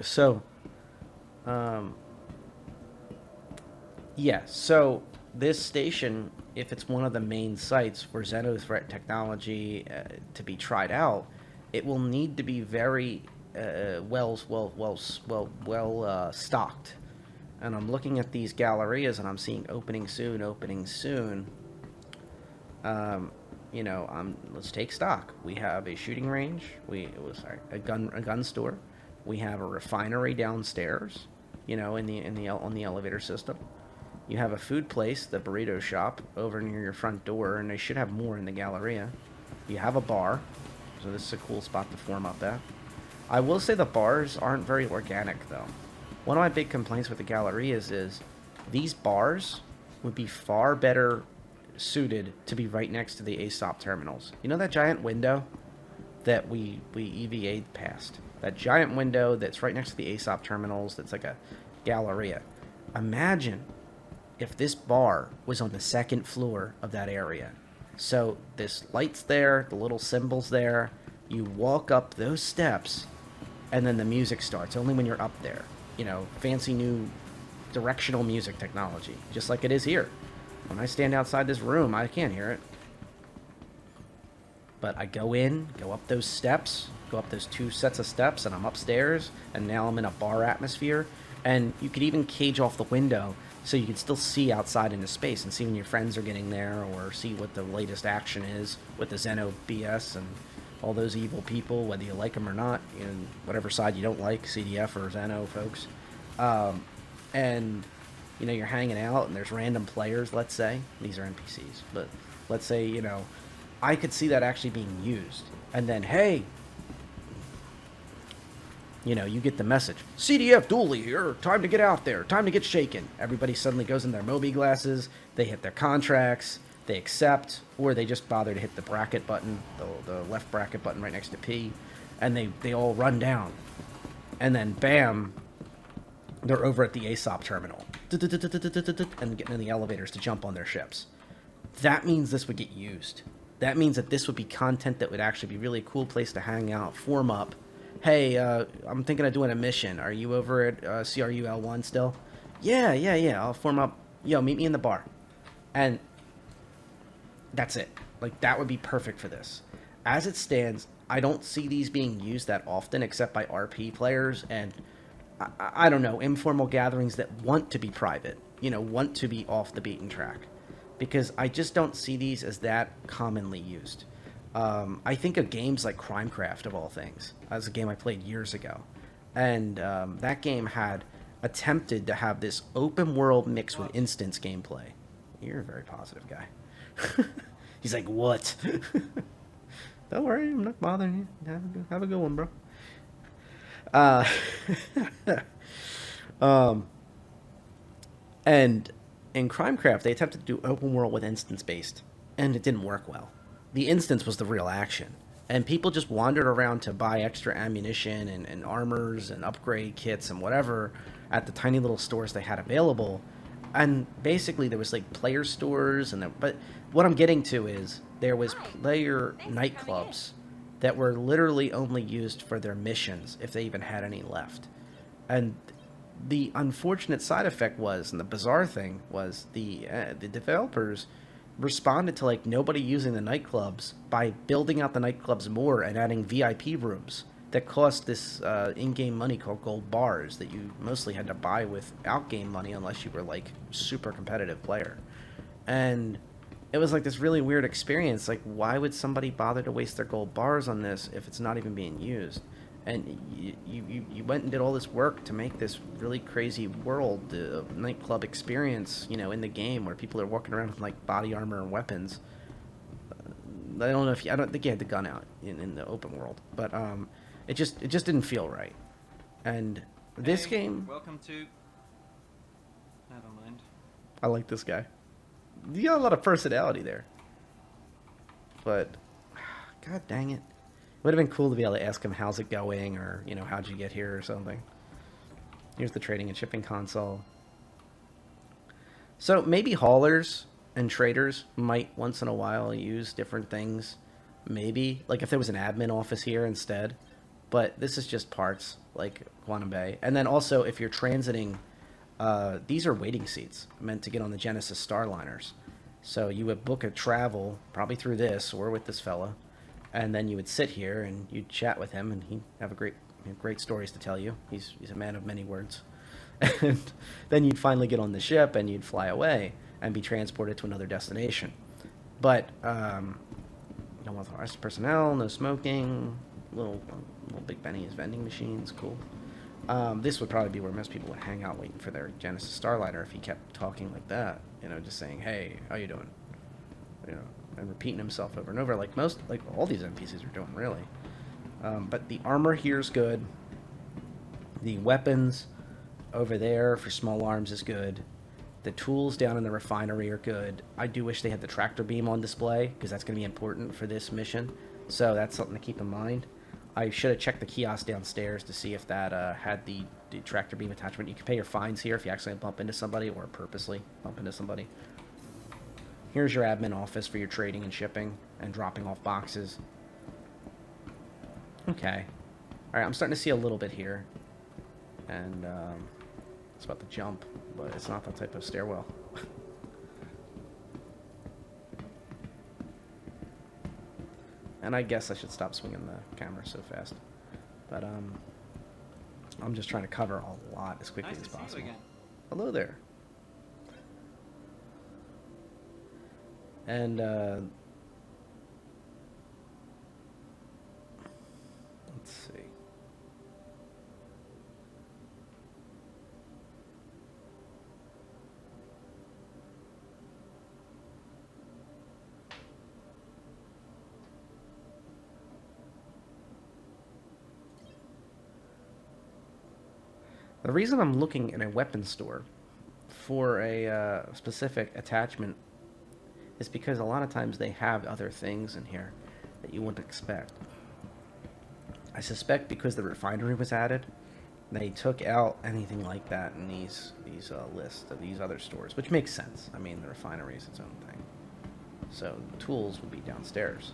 So, yeah, so this station, if it's one of the main sites for Xenothreat technology to be tried out, it will need to be very well stocked. And I'm looking at these Gallerias and I'm seeing opening soon. You know, let's take stock. We have a shooting range. A gun store. We have a refinery downstairs. You know, on the elevator system. You have a food place, the burrito shop, over near your front door, and they should have more in the Galleria. You have a bar, so this is a cool spot to form up at. I will say the bars aren't very organic, though. One of my big complaints with the Gallerias is these bars would be far better suited to be right next to the ASOP terminals. You know that giant window that we EVA'd past? That giant window that's right next to the ASOP terminals that's like a Galleria. Imagine if this bar was on the second floor of that area. So this light's there, the little symbol's there, you walk up those steps, and then the music starts, only when you're up there. You know, fancy new directional music technology, just like it is here. When I stand outside this room, I can't hear it. But I go up those steps, go up those 2 sets of steps, and I'm upstairs, and now I'm in a bar atmosphere. And you could even cage off the window so you can still see outside into space and see when your friends are getting there, or see what the latest action is with the Xeno BS and all those evil people, whether you like them or not, in whatever side you don't like, CDF or Xeno folks. And, you know, you're hanging out and there's random players, let's say. These are NPCs, but let's say, you know, I could see that actually being used. And then, hey, you know, you get the message. CDF Dooley here. Time to get out there. Time to get shaken. Everybody suddenly goes in their Moby glasses. They hit their contracts. They accept. Or they just bother to hit the bracket button. The left bracket button right next to P. And they all run down. And then, bam, they're over at the ASOP terminal. And getting in the elevators to jump on their ships. That means this would get used. That means that this would be content that would actually be really a cool place to hang out, form up. Hey, I'm thinking of doing a mission. Are you over at CRU-L1 still? Yeah. I'll form up. Yo, meet me in the bar. And that's it. Like, that would be perfect for this. As it stands, I don't see these being used that often except by RP players and, I don't know, informal gatherings that want to be private, want to be off the beaten track. Because I just don't see these as that commonly used. I think of games like Crimecraft, of all things, as a game I played years ago. And that game had attempted to have this open world mixed with instance gameplay. You're a very positive guy. He's like, what? Don't worry, I'm not bothering you. Have a good one, bro. Uh, um, and in Crimecraft, they attempted to do open world with instance based, and it didn't work well. The instance was the real action, and people just wandered around to buy extra ammunition and armors and upgrade kits and whatever at the tiny little stores they had available. And basically, there was like player stores, but what I'm getting to is there was player nightclubs that were literally only used for their missions, if they even had any left. And the unfortunate side effect was, and the bizarre thing was, the developers responded to like nobody using the nightclubs by building out the nightclubs more and adding VIP rooms that cost this in-game money called gold bars that you mostly had to buy with out-game money unless you were like super competitive player. And it was like this really weird experience. Like, why would somebody bother to waste their gold bars on this if it's not even being used? And you went and did all this work to make this really crazy world nightclub experience, in the game where people are walking around with like body armor and weapons. I don't know if I don't think you had the gun out in the open world, but it just didn't feel right. And this game, Welcome to. Never mind. I like this guy. You got a lot of personality there, but god dang it. It would have been cool to be able to ask him how's it going, or, how'd you get here, or something. Here's the trading and shipping console. So maybe haulers and traders might once in a while use different things. Maybe. Like if there was an admin office here instead. But this is just parts, like Quantum Bay. And then also, if you're transiting, these are waiting seats meant to get on the Genesis Starliners. So you would book a travel, probably through this, or with this fella. And then you would sit here and you'd chat with him, and he'd have great stories to tell you. He's a man of many words. And then you'd finally get on the ship and you'd fly away and be transported to another destination. But no authorized personnel, no smoking, little Big Benny's vending machines, cool. This would probably be where most people would hang out waiting for their Genesis Starliner if he kept talking like that, just saying, hey, how you doing? And repeating himself over and over, like all these NPCs are doing, really. But the armor here's good. The weapons over there for small arms is good. The tools down in the refinery are good. I do wish they had the tractor beam on display, because that's going to be important for this mission. So that's something to keep in mind. I should have checked the kiosk downstairs to see if that had the tractor beam attachment. You can pay your fines here if you accidentally bump into somebody or purposely bump into somebody. Here's your admin office for your trading and shipping and dropping off boxes. Okay. Alright, I'm starting to see a little bit here. And it's about to jump, but it's not that type of stairwell. And I guess I should stop swinging the camera so fast. But I'm just trying to cover a lot as quickly as possible. See you again. Hello there. And let's see. The reason I'm looking in a weapons store for a specific attachment is because a lot of times they have other things in here that you wouldn't expect. I suspect because the refinery was added, they took out anything like that in these lists of these other stores, which makes sense. I mean, the refinery is its own thing. So the tools would be downstairs.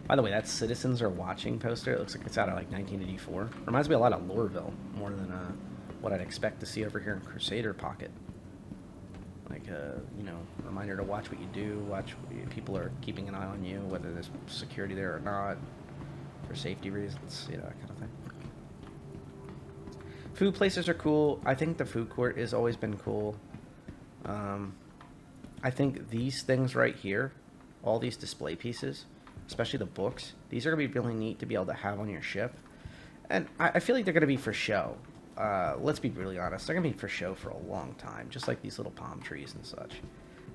By the way, that Citizens Are Watching poster, it looks like it's out of like 1984. Reminds me a lot of Loreville, more than what I'd expect to see over here in Crusader Pocket. Like you know, reminder to watch what you do, watch what people are keeping an eye on you, whether there's security there or not, for safety reasons, you know, that kind of thing. Food places are cool. I think the food court has always been cool. I think these things right here, all these display pieces, especially the books, these are going to be really neat to be able to have on your ship. And I feel like they're going to be for show. Let's be really honest. They're going to be for show for a long time, just like these little palm trees and such.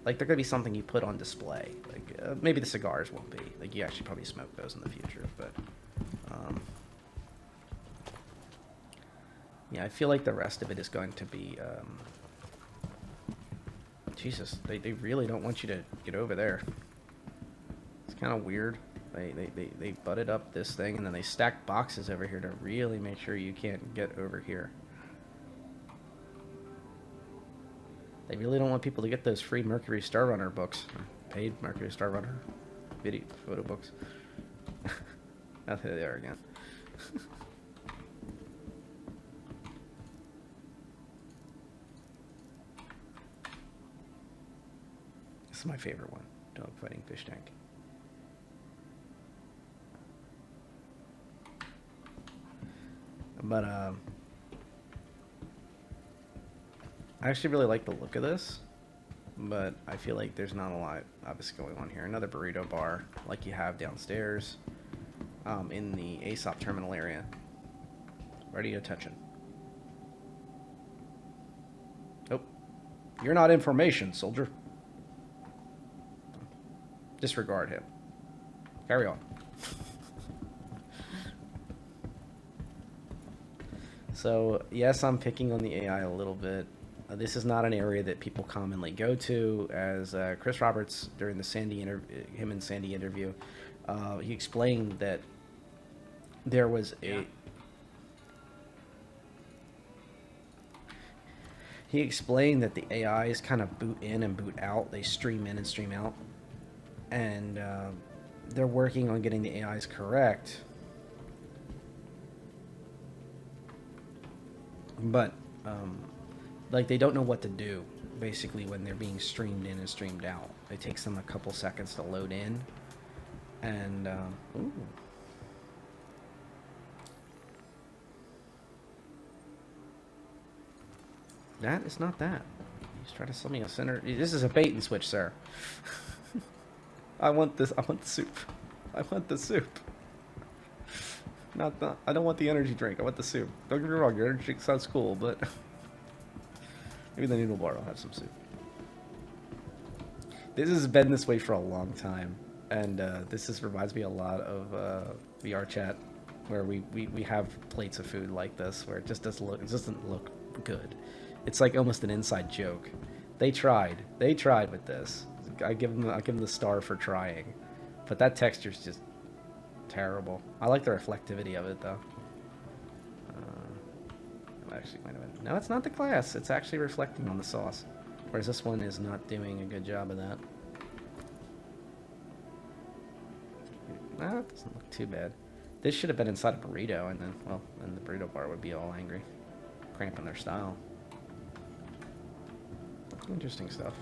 Like, they're going to be something you put on display. Like, maybe the cigars won't be. Like, you actually probably smoke those in the future, but... yeah, I feel like the rest of it is going to be... Jesus, they really don't want you to get over there. It's kind of weird. They butted up this thing, and then they stacked boxes over here to really make sure you can't get over here. They really don't want people to get those free Mercury Star Runner books. Paid Mercury Star Runner video photo books. Oh, there they are again. This is my favorite one. Dogfighting fish tank. But I actually really like the look of this, but I feel like there's not a lot obviously going on here. Another burrito bar like you have downstairs in the ASOP terminal area. Ready, attention. Oh, you're not information, soldier. Disregard him. Carry on. So, yes, I'm picking on the AI a little bit. This is not an area that people commonly go to. As Chris Roberts, during the him and Sandy interview, he explained that there was a... He explained that the AIs kind of boot in and boot out. They stream in and stream out. And they're working on getting the AIs correct. But, like, they don't know what to do, basically, when they're being streamed in and streamed out. It takes them a couple seconds to load in. And, ooh. That is not that. He's trying to sell me a center. This is a bait and switch, sir. I want this. I want the soup. I want the soup. Not the. I don't want the energy drink. I want the soup. Don't get me wrong. Your energy drink sounds cool, but maybe the noodle bar will have some soup. This has been this way for a long time, and this reminds me a lot of VR chat, where we have plates of food like this, where it just doesn't look good. It's like almost an inside joke. They tried with this. I give them the star for trying, but that texture's just terrible. I like the reflectivity of it though. Actually, wait a minute. No, it's not the glass. It's actually reflecting on the sauce, whereas this one is not doing a good job of that. No, it doesn't look too bad. This should have been inside a burrito, and then, well, then the burrito bar would be all angry, cramping their style. Interesting stuff.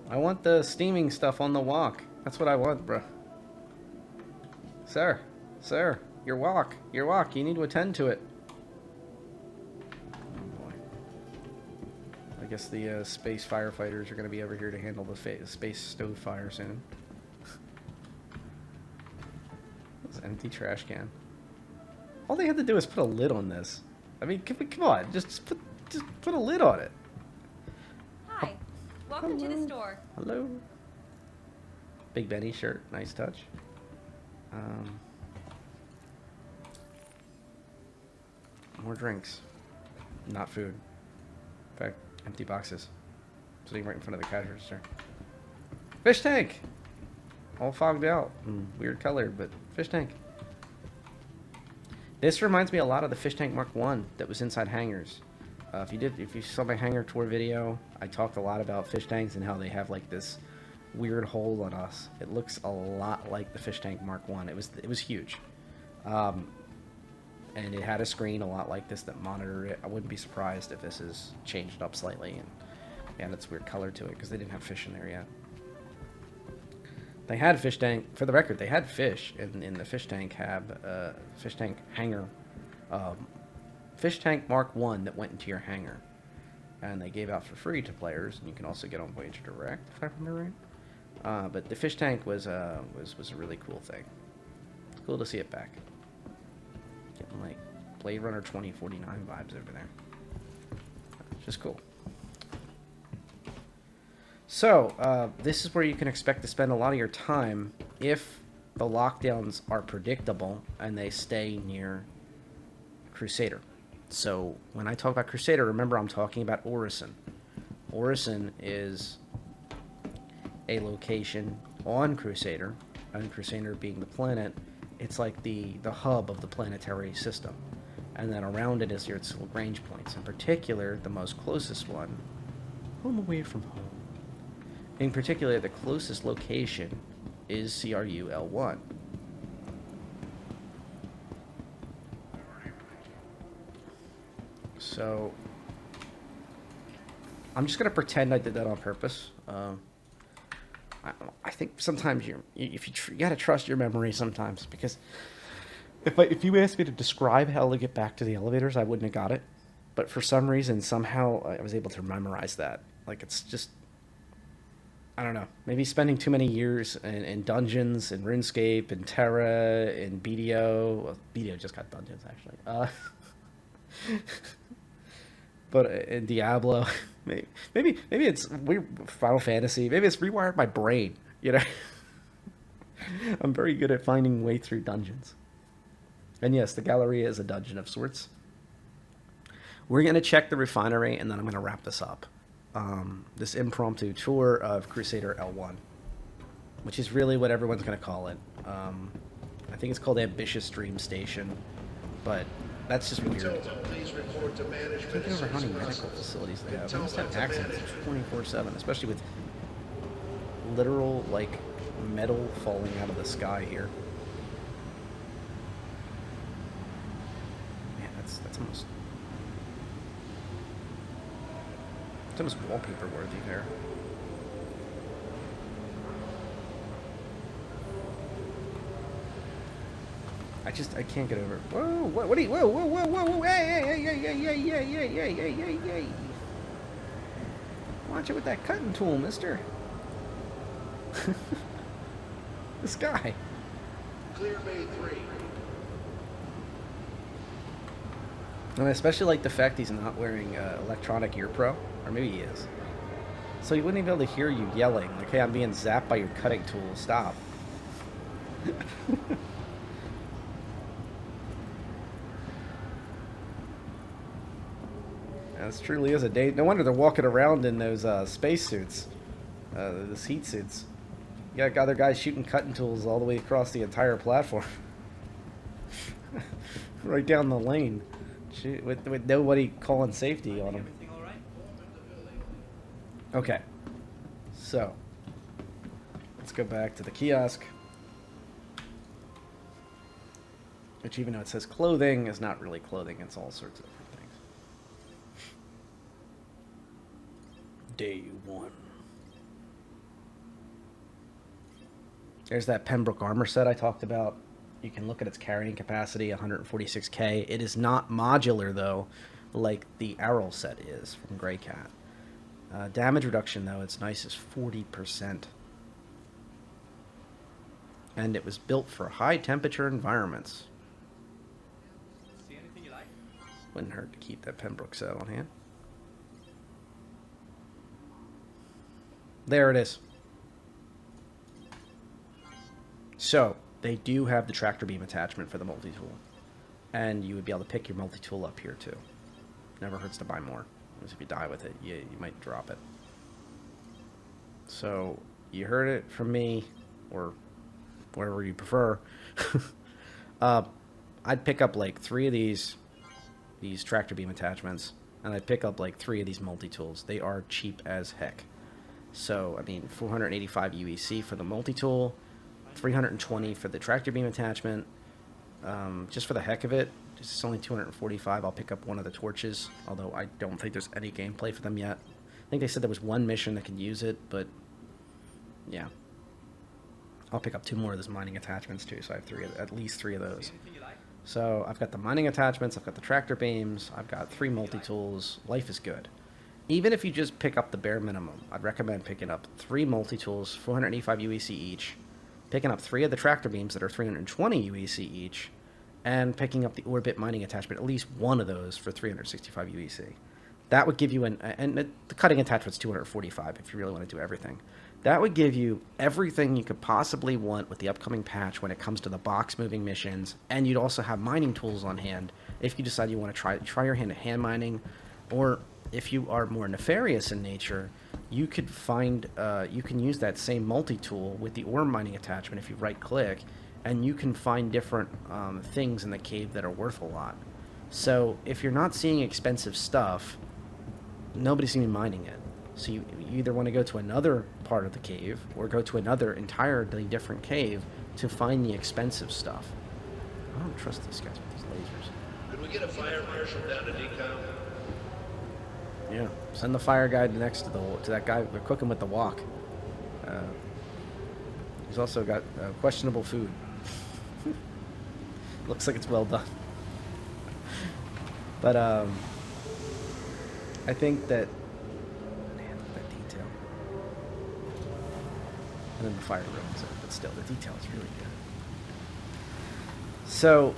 I want the steaming stuff on the wok. That's what I want, bruh. Sir, your wok. You need to attend to it. Oh boy. I guess the space firefighters are going to be over here to handle the space stove fire soon. This empty trash can. All they had to do is put a lid on this. I mean, come on, just put a lid on it. Hi, welcome to the store. Hello. Big Benny shirt, nice touch. More drinks, not food. In fact, empty boxes, sitting right in front of the cash register. Fish tank, all fogged out, and weird colored, but fish tank. This reminds me a lot of the Fish Tank Mark 1 that was inside hangars. If you saw my hangar tour video, I talked a lot about fish tanks and how they have like this weird hole on us. It looks a lot like the fish tank Mark 1. It was huge. And it had a screen a lot like this that monitored it. I wouldn't be surprised if this is changed up slightly and it's weird color to it because they didn't have fish in there yet. They had fish tank, for the record, they had fish in the fish tank fish tank hangar. Fish tank Mark 1 that went into your hangar. And they gave out for free to players, and you can also get on Voyager Direct, if I remember right. But the fish tank was a really cool thing. It's cool to see it back. Getting like Blade Runner 2049 vibes over there. Just cool. So, this is where you can expect to spend a lot of your time if the lockdowns are predictable and they stay near Crusader. So, when I talk about Crusader, remember I'm talking about Orison. Orison is a location on Crusader, and Crusader being the planet, it's like the hub of the planetary system. And then around it is your Lagrange points. In particular, the most closest one, home away from home. In particular, the closest location is CRU-L1. So, I'm just going to pretend I did that on purpose. I think sometimes you got to trust your memory sometimes, because if you asked me to describe how to get back to the elevators, I wouldn't have got it. But for some reason, somehow, I was able to memorize that. Like, it's just, I don't know. Maybe spending too many years in dungeons, in RuneScape, in Terra, in BDO. Well, BDO just got dungeons, actually. But in Diablo, maybe it's weird. Final Fantasy. Maybe it's rewired my brain. You know, I'm very good at finding way through dungeons. And yes, the Galleria is a dungeon of sorts. We're gonna check the Refinery, and then I'm gonna wrap this up. This impromptu tour of Crusader L1, which is really what everyone's gonna call it. I think it's called Ambitious Dream Station, but that's just weird. Please report to management. Think over how many medical facilities they have. They must have accents 24/7, especially with literal, like, metal falling out of the sky here. Man, that's almost... It's almost wallpaper worthy there. I can't get over it. Whoa, what are you, whoa, hey. Watch it with that cutting tool, mister. This guy. Clear Bay 3. And I especially like the fact he's not wearing electronic ear pro. Or maybe he is. So he wouldn't even be able to hear you yelling, like, hey, I'm being zapped by your cutting tool, stop. This truly is a day. No wonder they're walking around in those space suits, those heat suits. You got other guys shooting cutting tools all the way across the entire platform, right down the lane, with nobody calling safety on them. Everything all right? Okay, so let's go back to the kiosk, which, even though it says clothing, is not really clothing. It's all sorts of different things. Day 1. There's that Pembroke armor set I talked about. You can look at its carrying capacity, 146k. It is not modular, though, like the Arrow set is from Grey Cat. Damage reduction, though, it's nice, is 40%. And it was built for high-temperature environments. See anything you like? Wouldn't hurt to keep that Pembroke set on hand. There it is. So, they do have the tractor beam attachment for the multi-tool. And you would be able to pick your multi-tool up here, too. Never hurts to buy more. Because if you die with it, you might drop it. So, you heard it from me, or whatever you prefer. I'd pick up like 3 of these tractor beam attachments, and I'd pick up like 3 of these multi-tools. They are cheap as heck. So, I mean, 485 UEC for the multi-tool, 320 for the tractor beam attachment. Just for the heck of it, it's only 245. I'll pick up one of the torches, although I don't think there's any gameplay for them yet. I think they said there was one mission that could use it, but yeah. I'll pick up 2 more of those mining attachments too, so I have at least 3 of those. So I've got the mining attachments, I've got the tractor beams, I've got 3 multi-tools. Life is good. Even if you just pick up the bare minimum, I'd recommend picking up 3 multi-tools, 485 UEC each, picking up 3 of the tractor beams that are 320 UEC each, and picking up the orbit mining attachment, at least one of those for 365 UEC. That would give you and the cutting attachment's 245 if you really want to do everything. That would give you everything you could possibly want with the upcoming patch when it comes to the box moving missions, and you'd also have mining tools on hand if you decide you want to try your hand at hand mining, or if you are more nefarious in nature, you could find you can use that same multi-tool with the ore mining attachment if you right-click, and you can find different things in the cave that are worth a lot. So if you're not seeing expensive stuff, nobody's going to be mining it. So you either want to go to another part of the cave or go to another entirely different cave to find the expensive stuff. I don't trust these guys with these lasers. Could we get a fire marshal down to decom? Yeah, send the fire guy next to that guy. They're cooking with the wok. He's also got questionable food. Looks like it's well done. But I think that, man, look at that detail. And then the fire ruins it, but still, the detail is really good. So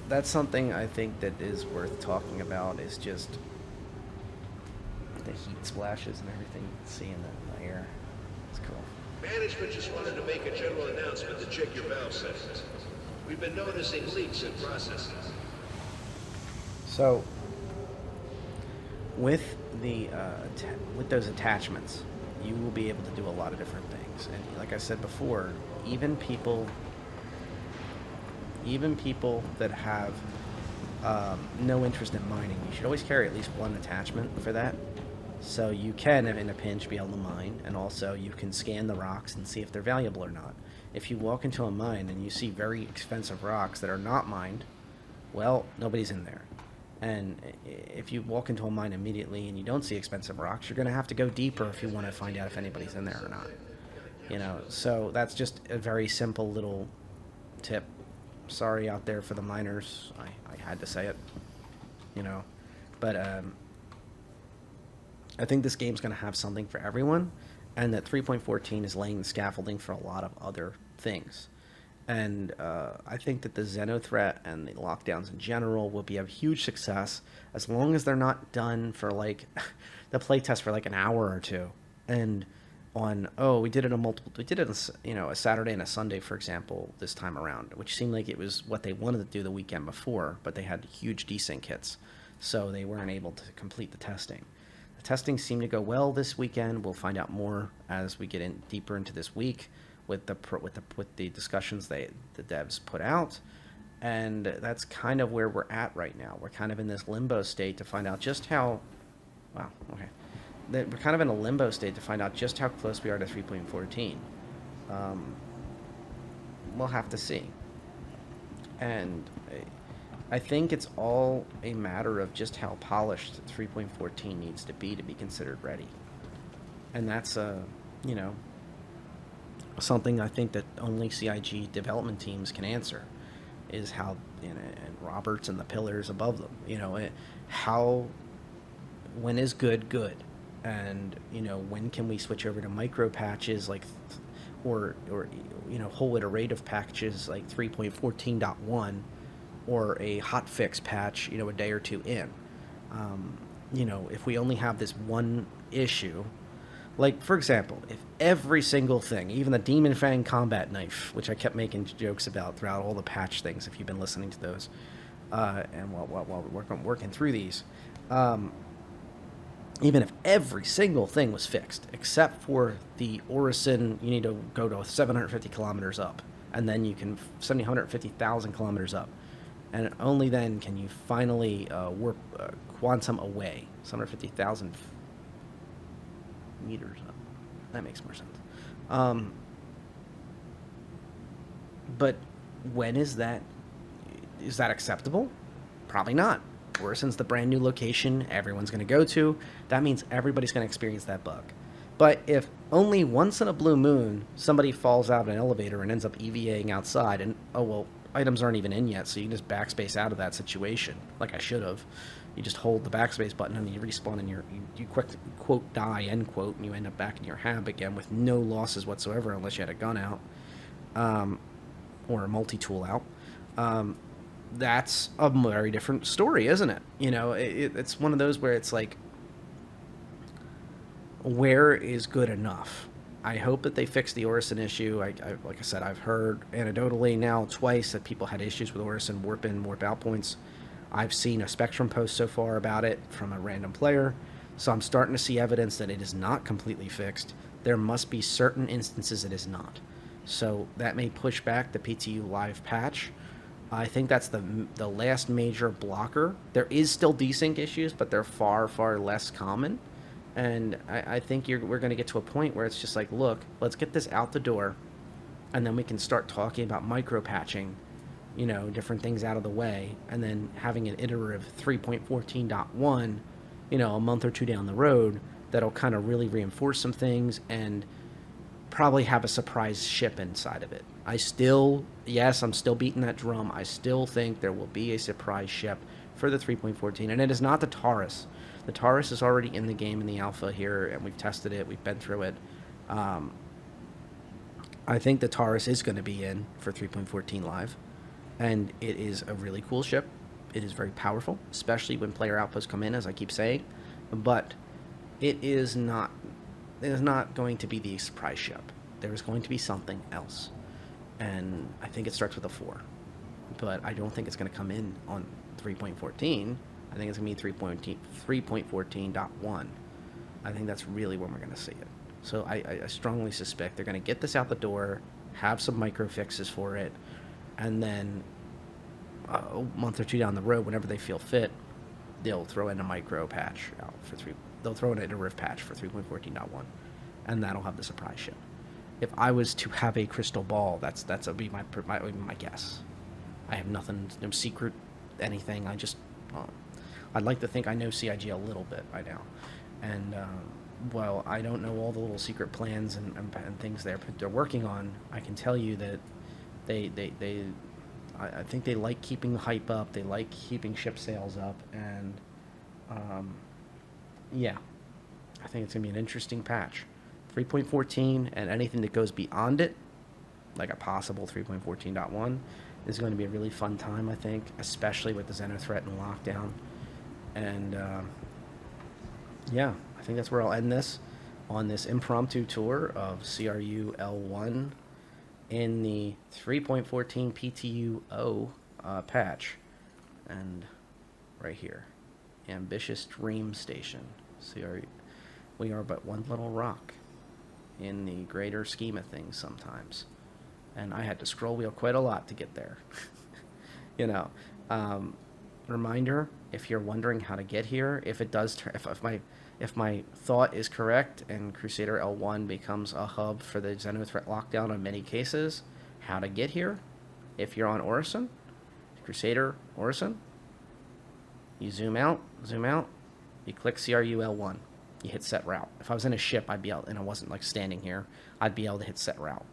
that's something I think that is worth talking about, is just the heat splashes and everything you can see in the air. It's cool. Management just wanted to make a general announcement to check your valve settings. We've been noticing leaks in processes. So, with with those attachments, you will be able to do a lot of different things. And like I said before, even people that have no interest in mining, you should always carry at least one attachment for that. So you can, in a pinch, be able to mine, and also you can scan the rocks and see if they're valuable or not. If you walk into a mine and you see very expensive rocks that are not mined, well, nobody's in there. And if you walk into a mine immediately and you don't see expensive rocks, you're going to have to go deeper if you want to find out if anybody's in there or not. You know, so that's just a very simple little tip. Sorry out there for the miners. I had to say it. You know, but I think this game's going to have something for everyone, and that 3.14 is laying the scaffolding for a lot of other things. And I think that the Xenothreat and the lockdowns in general will be a huge success as long as they're not done for like the playtest for like an hour or two. And we did it a Saturday and a Sunday, for example, this time around, which seemed like it was what they wanted to do the weekend before, but they had huge Dysnc hits, so they weren't able to complete the testing. The testing seemed to go well this weekend. We'll find out more as we get in deeper into this week with the discussions the devs put out, and that's kind of where we're at right now. We're kind of in this limbo state to find out just how. Wow. Okay. We're kind of in a limbo state to find out just how close we are to 3.14. We'll have to see. And I think it's all a matter of just how polished 3.14 needs to be considered ready. And that's something I think that only CIG development teams can answer, is how, and Roberts and the pillars above them, when is good, and when can we switch over to micropatches or whole iterative patches like 3.14.1 or a hotfix patch a day or two in. If we only have this one issue, like for example, if every single thing, even the Demon Fang combat knife, which I kept making jokes about throughout all the patch things, if you've been listening to those, and while we're working through these, even if every single thing was fixed, except for the Orison, you need to go to 750 kilometers up, and then you can 750,000 kilometers up, and only then can you finally warp quantum away, 750,000 meters up. That makes more sense. But when is that acceptable? Probably not. Orison's the brand new location everyone's going to go to. That means everybody's going to experience that bug. But if only once in a blue moon somebody falls out of an elevator and ends up EVAing outside, and oh well, items aren't even in yet, so you can just backspace out of that situation, like I should have. You just hold the backspace button and you respawn and you quick quote die end quote, and you end up back in your hab again with no losses whatsoever unless you had a gun out, or a multi-tool out. That's a very different story, isn't it? You know, it's one of those where it's like, where is good enough? I hope that they fix the Orison issue. Like I said, I've heard anecdotally now twice that people had issues with Orison warp in, warp out points. I've seen a Spectrum post so far about it from a random player, so I'm starting to see evidence that it is not completely fixed. There must be certain instances it is not. So that may push back the PTU live patch. I think that's the last major blocker. There is still desync issues, but they're far, far less common. And I think we're going to get to a point where it's just like, look, let's get this out the door, and then we can start talking about micropatching, you know, different things out of the way, and then having an iterative 3.14.1, you know, a month or two down the road that'll kind of really reinforce some things and probably have a surprise ship inside of it. I'm still beating that drum. I still think there will be a surprise ship for the 3.14, and it is not the Taurus. The Taurus is already in the game in the alpha here, and we've tested it. We've been through it. I think the Taurus is going to be in for 3.14 live, and it is a really cool ship. It is very powerful, especially when player outposts come in, as I keep saying. But it is not going to be the surprise ship. There is going to be something else, and I think it starts with a 4. But I don't think it's going to come in on 3.14. I think it's going to be 3.14.1. I think that's really when we're going to see it. So I strongly suspect they're going to get this out the door, have some micro fixes for it, and then a month or two down the road, whenever they feel fit, they'll throw in a micro patch out for 3. They'll throw in a riff patch for 3.14.1, and that'll have the surprise ship. If I was to have a crystal ball, that's would be my guess. I have nothing, no secret, anything. I'd like to think I know CIG a little bit by now, and well, I don't know all the little secret plans and things they're working on. I can tell you that I think they like keeping the hype up. They like keeping ship sales up, and yeah, I think it's gonna be an interesting patch. 3.14 and anything that goes beyond it, like a possible 3.14.1, is going to be a really fun time, I think, especially with the Xenothreat and lockdown. And yeah, I think that's where I'll end this on this impromptu tour of CRU-L1 in the 3.14 PTU-O patch. And right here, Ambitious Dream Station. We are but one little rock in the greater scheme of things sometimes. And I had to scroll wheel quite a lot to get there. You know, reminder, if you're wondering how to get here, if it does, if my thought is correct and Crusader L1 becomes a hub for the Xenothreat lockdown in many cases, how to get here, if you're on Orison, Crusader Orison, you zoom out, you click CRU-L1, you hit set route. If I was in a ship, I'd be able, and I wasn't like standing here, I'd be able to hit set route.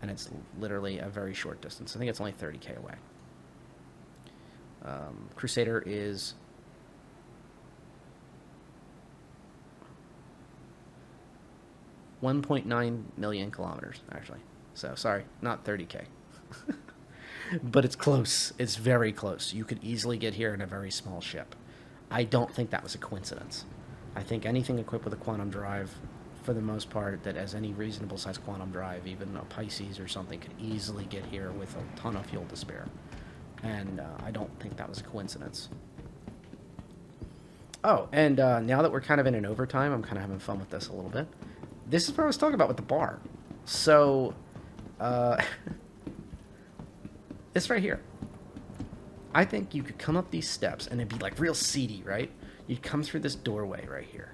And it's literally a very short distance. I think it's only 30k away. Crusader is 1.9 million kilometers, actually. So, sorry, not 30k. But it's close. It's very close. You could easily get here in a very small ship. I don't think that was a coincidence. I think anything equipped with a quantum drive, for the most part, that has any reasonable size quantum drive, even a Pisces or something, could easily get here with a ton of fuel to spare. And I don't think that was a coincidence. Oh, and now that we're kind of in an overtime, I'm kind of having fun with this a little bit. This is what I was talking about with the bar. So, this right here. I think you could come up these steps and it'd be like real seedy, right? You'd come through this doorway right here.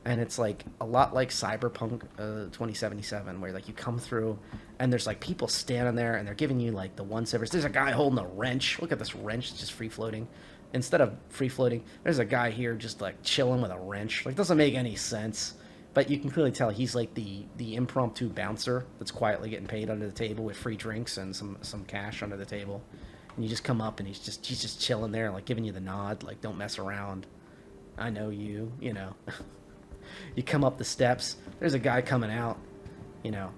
and it's like a lot like Cyberpunk 2077, where like you come through and there's like people standing there and they're giving you like the one-severs. There's a guy holding a wrench. Look at this wrench, it's just free floating. Instead of free floating, there's a guy here just like chilling with a wrench. Like, doesn't make any sense, but you can clearly tell he's like the impromptu bouncer that's quietly getting paid under the table with free drinks and some cash under the table. And you just come up and he's just chilling there, like giving you the nod, like, don't mess around. I know you, you know. You come up the steps, there's a guy coming out, you know.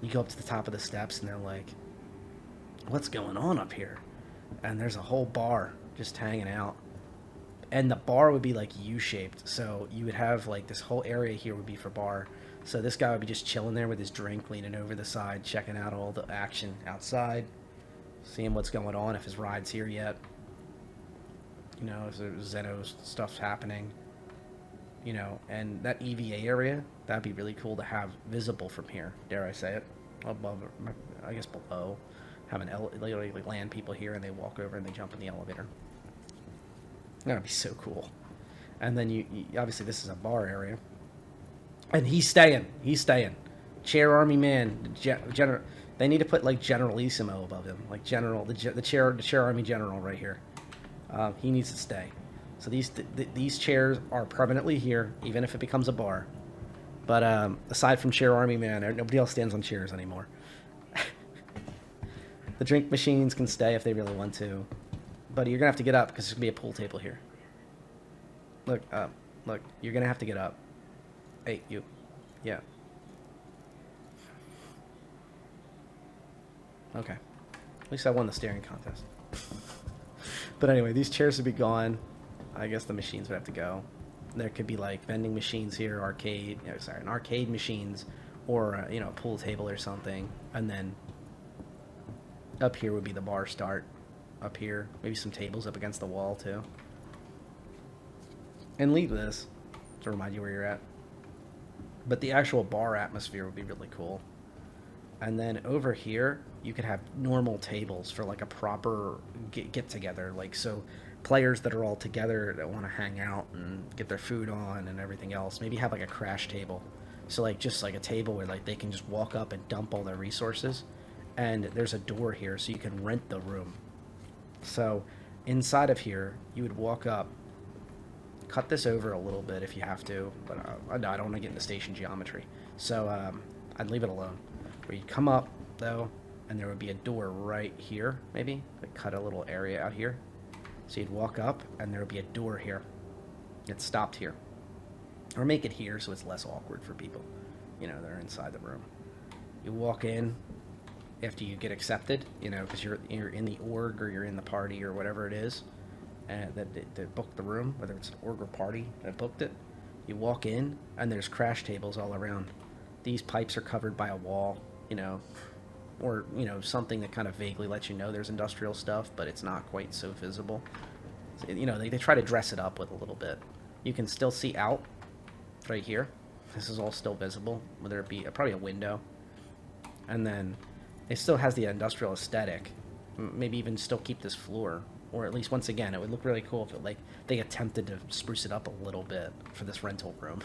You go up to the top of the steps and they're like, what's going on up here? And there's a whole bar just hanging out. And the bar would be like U-shaped, so you would have like this whole area here would be for bar. So this guy would be just chilling there with his drink, leaning over the side, checking out all the action outside, seeing what's going on, if his ride's here yet. You know, if there's Xeno stuff's happening. You know, and that EVA area, that'd be really cool to have visible from here, dare I say it. Above, I guess below. Have like land people here and they walk over and they jump in the elevator. That'd be so cool. And then you obviously this is a bar area. And he's staying. Chair Army Man, General. They need to put like Generalissimo above him, like General, the chair Army General right here. He needs to stay. So these chairs are permanently here, even if it becomes a bar. But aside from Chair Army Man, nobody else stands on chairs anymore. The drink machines can stay if they really want to. But you're going to have to get up because there's going to be a pool table here. Look, you're going to have to get up. Hey, you. Yeah. Okay. At least I won the staring contest. But anyway, these chairs would be gone. I guess the machines would have to go. There could be like vending machines here, an arcade machines, or you know, a pool table or something. And then up here would be the bar start. Up here, maybe some tables up against the wall too. And leave this to remind you where you're at. But the actual bar atmosphere would be really cool. And then over here, you could have normal tables for like a proper get together. Like, so players that are all together that want to hang out and get their food on and everything else, maybe have like a crash table. So like just like a table where like they can just walk up and dump all their resources. And there's a door here so you can rent the room. So inside of here, you would walk up, cut this over a little bit if you have to, but I don't want to get into station geometry. So I'd leave it alone. Where you'd come up, though, and there would be a door right here, maybe. Like cut a little area out here. So you'd walk up, and there would be a door here. It stopped here. Or make it here so it's less awkward for people. You know, they're inside the room. You walk in after you get accepted, you know, because you're in the org or you're in the party or whatever it is, and that booked the room, whether it's an org or party that booked it. You walk in, and there's crash tables all around. These pipes are covered by a wall, you know, or, you know, something that kind of vaguely lets you know there's industrial stuff, but it's not quite so visible. So, you know, they try to dress it up with a little bit. You can still see out right here. This is all still visible, whether it be probably a window. And then it still has the industrial aesthetic. Maybe even still keep this floor. Or at least, once again, it would look really cool if it, like, they attempted to spruce it up a little bit for this rental room.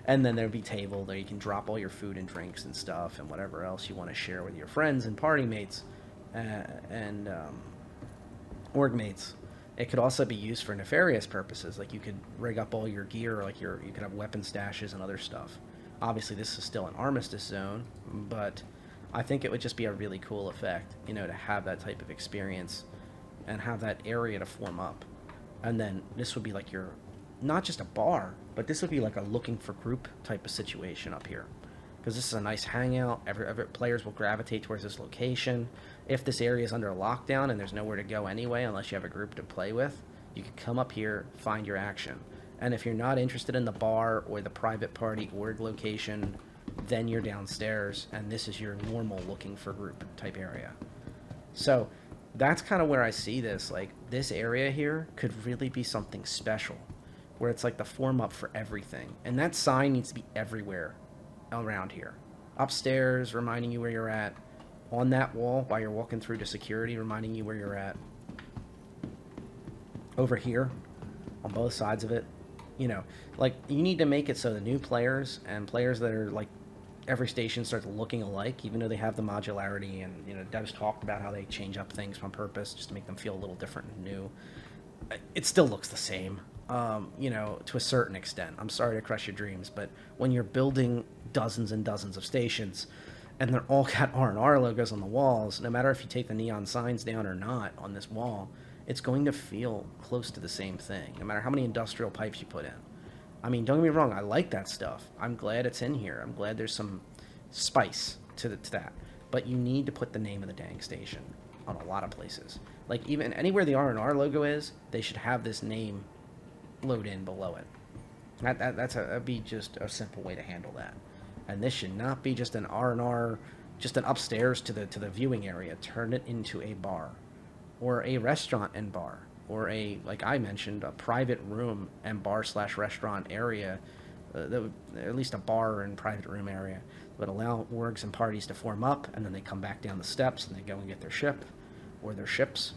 And then there'd be a table there you can drop all your food and drinks and stuff and whatever else you want to share with your friends and party mates and org mates. It could also be used for nefarious purposes. Like, you could rig up all your gear, like you could have weapon stashes and other stuff. Obviously, this is still an armistice zone, but I think it would just be a really cool effect, you know, to have that type of experience and have that area to form up. And then this would be like your, not just a bar, but this would be like a looking for group type of situation up here. Because this is a nice hangout. Every players will gravitate towards this location. If this area is under lockdown and there's nowhere to go anyway, unless you have a group to play with, you can come up here, find your action. And if you're not interested in the bar or the private party org location, then you're downstairs, and this is your normal looking for group type area. So that's kind of where I see this. Like, this area here could really be something special, where it's like the form up for everything. And that sign needs to be everywhere around here. Upstairs, reminding you where you're at. On that wall, while you're walking through to security, reminding you where you're at. Over here, on both sides of it, You know, like you need to make it so the new players and players that are like every station starts looking alike, even though they have the modularity and devs talked about how they change up things on purpose just to make them feel a little different and new. It still looks the same, to a certain extent. I'm sorry to crush your dreams, but when you're building dozens and dozens of stations, and they're all got R&R logos on the walls, no matter if you take the neon signs down or not on this wall, it's going to feel close to the same thing, no matter how many industrial pipes you put in. I mean, don't get me wrong, I like that stuff. I'm glad it's in here. I'm glad there's some spice to that. But you need to put the name of the dang station on a lot of places. Like, even anywhere the R&R logo is, they should have this name load in below it. That'd be just a simple way to handle that. And this should not be just an R&R, just an upstairs to the viewing area. Turn it into a bar, or a restaurant and bar, or a, like I mentioned, a private room and bar/restaurant area, at least a bar and private room area, would allow orgs and parties to form up, and then they come back down the steps and they go and get their ship or their ships,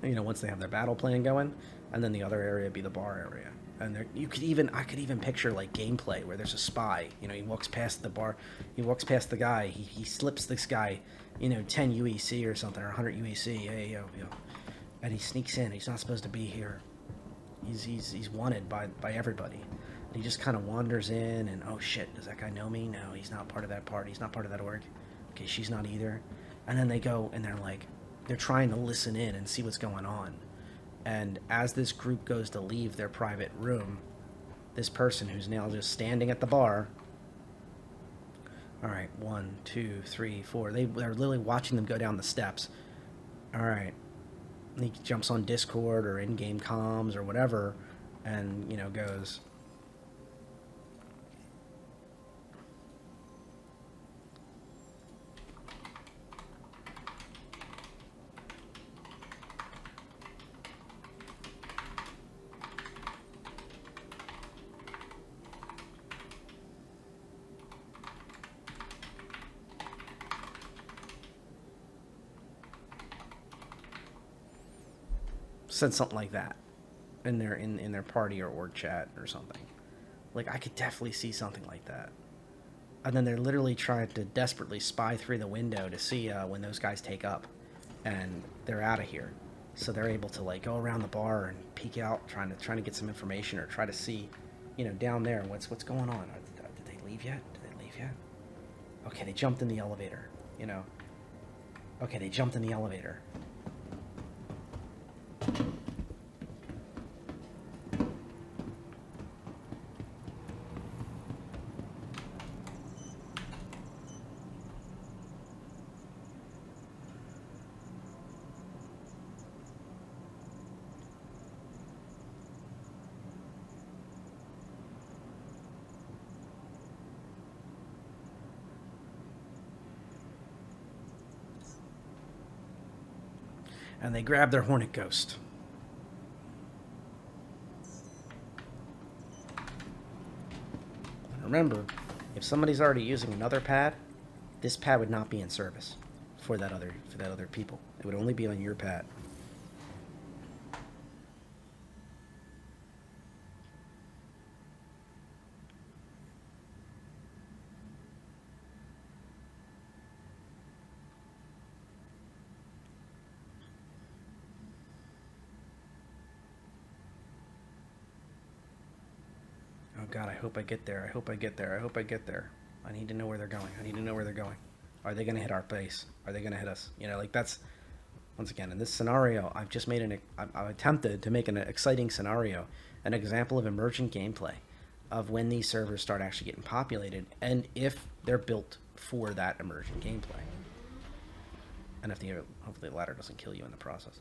once they have their battle plan going, and then the other area would be the bar area. And I could even picture like gameplay where there's a spy. He walks past the bar, he walks past the guy, he slips this guy, 10 UEC or something, or 100 UEC, hey, and he sneaks in. He's not supposed to be here. He's wanted by everybody. And he just kind of wanders in, and oh shit, does that guy know me? No, he's not part of that party. He's not part of that org. Okay, she's not either. And then they go and they're trying to listen in and see what's going on. And as this group goes to leave their private room, this person who's now just standing at the bar, all right, 1, 2, 3, 4, they're literally watching them go down the steps. All right, he jumps on Discord or in-game comms or whatever, and goes, said something like that in their party or org chat or something. Like, I could definitely see something like that. And then they're literally trying to desperately spy through the window to see when those guys take up, and they're out of here. So they're able to like go around the bar and peek out, trying to get some information or try to see, down there what's going on. Did they leave yet? Okay, they jumped in the elevator. Okay, they jumped in the elevator. And they grab their Hornet Ghost. And remember, if somebody's already using another pad, this pad would not be in service for that other people. It would only be on your pad. Oh God, I hope I get there. I need to know where they're going. Are they going to hit our base? Are they going to hit us? That's, once again, in this scenario, I've attempted to make an exciting scenario, an example of emergent gameplay of when these servers start actually getting populated, and if they're built for that emergent gameplay. And hopefully the ladder doesn't kill you in the process.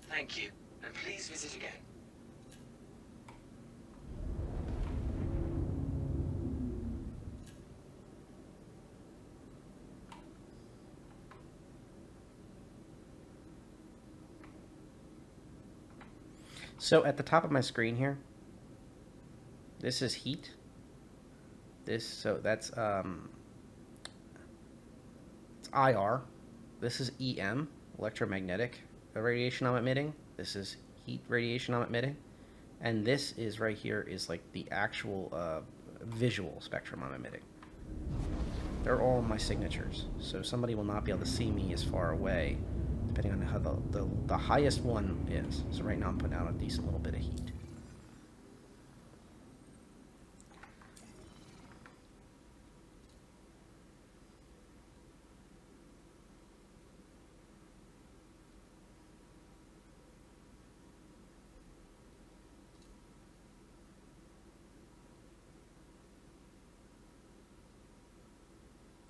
Thank you, and please visit again. So at the top of my screen here, this is heat. That's it's IR. This is EM, electromagnetic radiation I'm emitting. This is heat radiation I'm emitting. And this is right here is like the actual visual spectrum I'm emitting. They're all my signatures. So somebody will not be able to see me as far away, depending on how the highest one is. So right now I'm putting out a decent little bit of heat.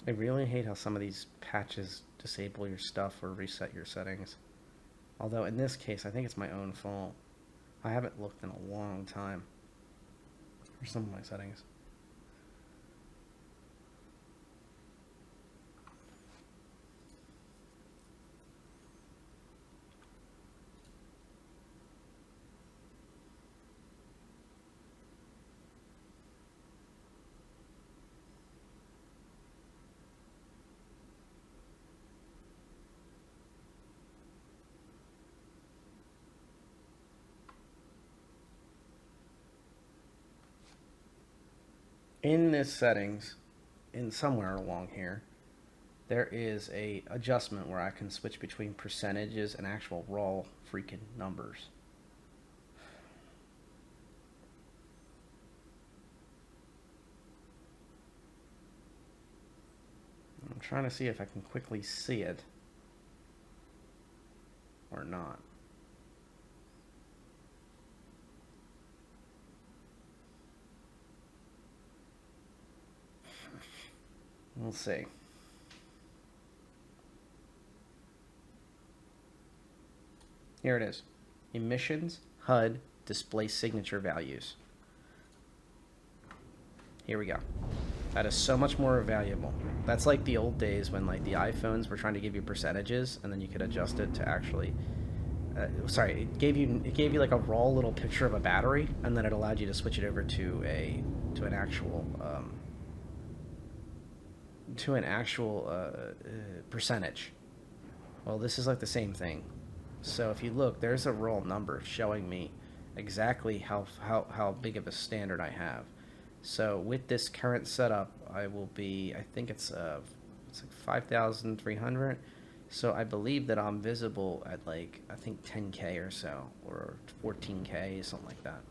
I really hate how some of these patches disable your stuff or reset your settings. Although in this case, I think it's my own fault. I haven't looked in a long time for some of my settings. In this settings, in somewhere along here, there is a adjustment where I can switch between percentages and actual raw freaking numbers. I'm trying to see if I can quickly see it or not. We'll see. Here it is. Emissions, HUD, display signature values. Here we go. That is so much more valuable. That's like the old days when like the iPhones were trying to give you percentages and then you could adjust it to actually sorry, it gave you like a raw little picture of a battery and then it allowed you to switch it over to an actual percentage. Well, this is like the same thing. So if you look, there's a raw number showing me exactly how big of a standard I have. So with this current setup, I will be, I think it's like 5,300. So I believe that I'm visible at like, I think 10K or so, or 14K, something like that.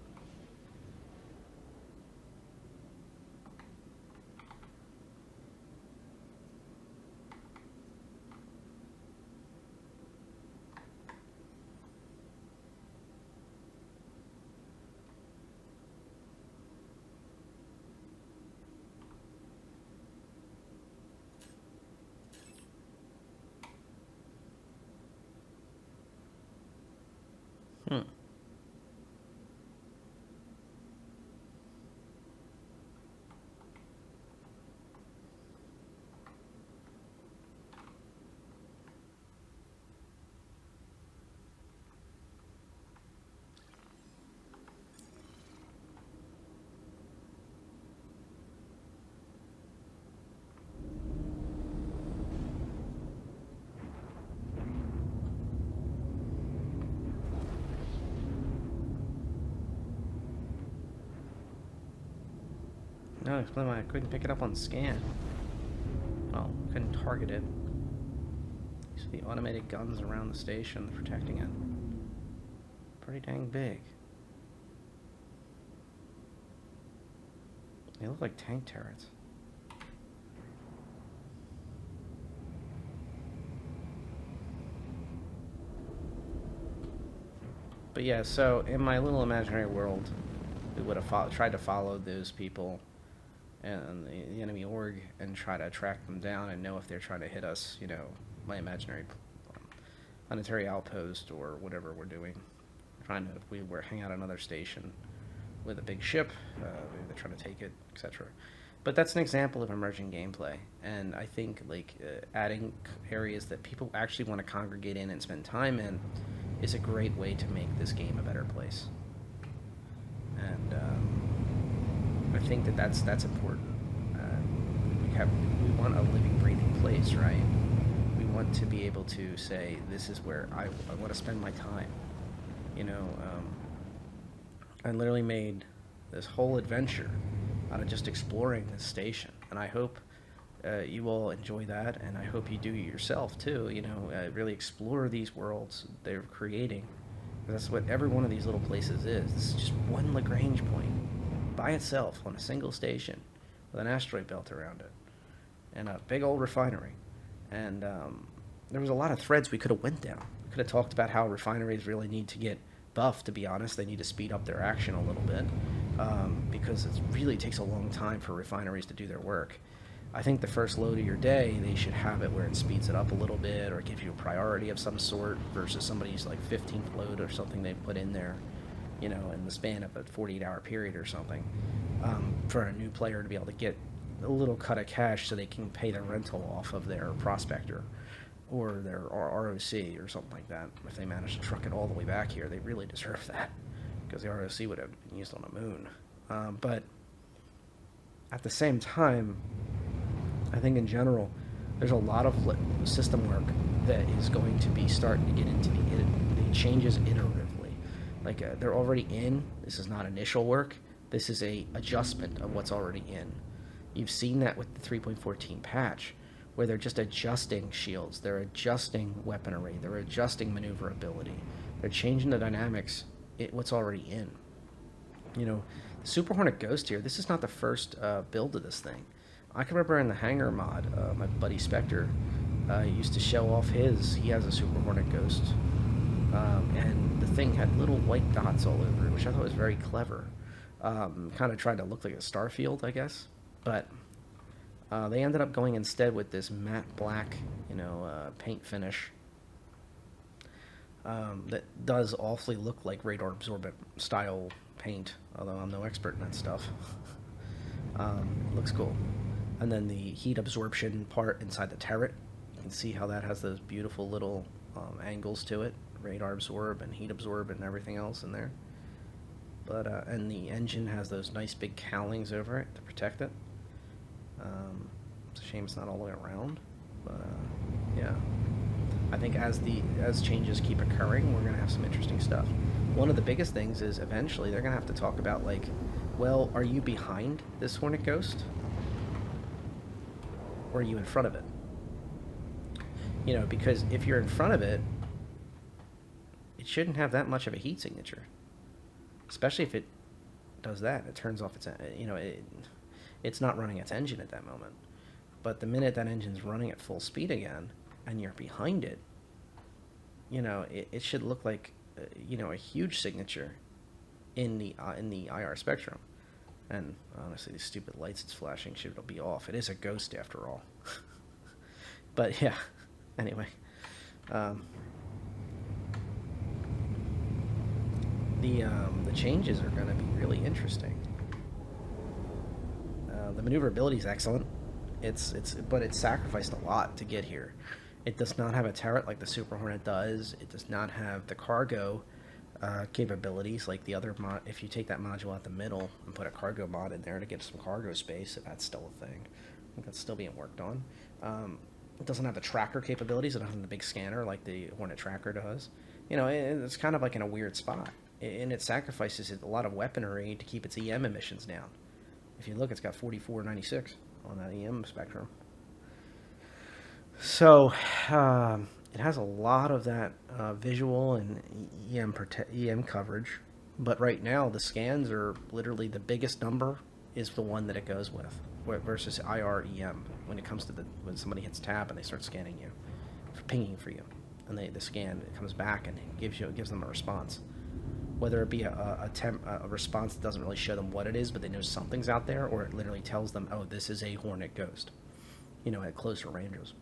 No, explain why I couldn't pick it up on scan. Well, couldn't target it. You see the automated guns around the station protecting it. Pretty dang big. They look like tank turrets. But yeah, so in my little imaginary world, we would have tried to follow those people and the enemy org and try to track them down and know if they're trying to hit us, you know, my imaginary planetary outpost or whatever we're doing. Trying to, if we were hang out another station with a big ship, maybe they're trying to take it, etc. But that's an example of emerging gameplay, and I think like adding areas that people actually want to congregate in and spend time in is a great way to make this game a better place. And I think that's important. We want a living, breathing place, right? We want to be able to say, this is where I want to spend my time. You know, I literally made this whole adventure out of just exploring this station, and I hope you all enjoy that, and I hope you do yourself too. You know, really explore these worlds they're creating. That's what every one of these little places is. This is just one Lagrange point by itself on a single station with an asteroid belt around it and a big old refinery. And there was a lot of threads we could have went down. We could have talked about how refineries really need to get buffed, to be honest. They need to speed up their action a little bit because it really takes a long time for refineries to do their work. I think the first load of your day, they should have it where it speeds it up a little bit or gives you a priority of some sort versus somebody's like 15th load or something they put in there, you know, in the span of a 48-hour period or something, for a new player to be able to get a little cut of cash so they can pay the rental off of their prospector or their ROC or something like that. If they manage to truck it all the way back here, they really deserve that because the ROC would have been used on the moon. But at the same time, I think in general, there's a lot of system work that is going to be starting to get into the changes iteratively. Like they're already in. This is not initial work. This is a adjustment of what's already in. You've seen that with the 3.14 patch, where they're just adjusting shields, they're adjusting weaponry, they're adjusting maneuverability, they're changing the dynamics. What's already in. You know, the Super Hornet Ghost here. This is not the first build of this thing. I can remember in the Hangar mod, my buddy Spectre used to show off his. He has a Super Hornet Ghost, and the thing had little white dots all over it, which I thought was very clever. Kind of tried to look like a Starfield, I guess, but they ended up going instead with this matte black, you know, paint finish that does awfully look like radar absorbent style paint, although I'm no expert in that stuff. Looks cool. And then the heat absorption part inside the turret, you can see how that has those beautiful little angles to it, radar absorb and heat absorb and everything else in there. But and the engine has those nice big cowlings over it to protect it. It's a shame it's not all the way around, but yeah. I think as changes keep occurring, we're gonna have some interesting stuff. One of the biggest things is eventually they're gonna have to talk about, like, well, are you behind this Hornet Ghost? Or are you in front of it? You know, because if you're in front of it, it shouldn't have that much of a heat signature. Especially if it does that. It turns off its, you know, it's not running its engine at that moment. But the minute that engine's running at full speed again, and you're behind it, you know, it should look like, you know, a huge signature in the IR spectrum. And honestly, these stupid lights it's flashing should be off. It is a ghost after all. But yeah, anyway. The changes are going to be really interesting. The maneuverability is excellent. But it's sacrificed a lot to get here. It does not have a turret like the Super Hornet does. It does not have the cargo capabilities like the other mod. If you take that module out the middle and put a cargo mod in there to get some cargo space, if that's still a thing, I think that's still being worked on. It doesn't have the tracker capabilities. It doesn't have the big scanner like the Hornet Tracker does. You know, it's kind of like in a weird spot, and it sacrifices a lot of weaponry to keep its EM emissions down. If you look, it's got 4496 on that EM spectrum. So it has a lot of that visual and EM coverage, but right now the scans are literally the biggest number is the one that it goes with versus IR EM when it comes to when somebody hits tab and they start scanning you, pinging for you, and the scan, it comes back and it gives them a response, whether it be a response that doesn't really show them what it is, but they know something's out there, or it literally tells them, oh, this is a Hornet Ghost, you know, at closer ranges.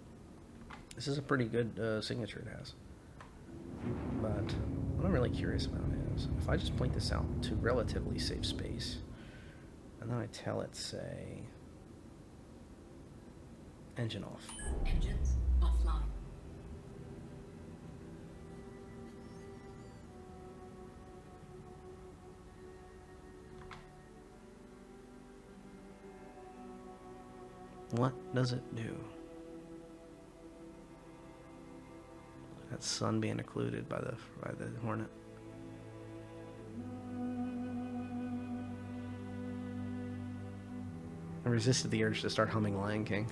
This is a pretty good signature it has. But what I'm really curious about is, if I just point this out to relatively safe space, and then I tell it, say, engine off. Engines offline. What does it do? That sun being occluded by the Hornet. I resisted the urge to start humming Lion King.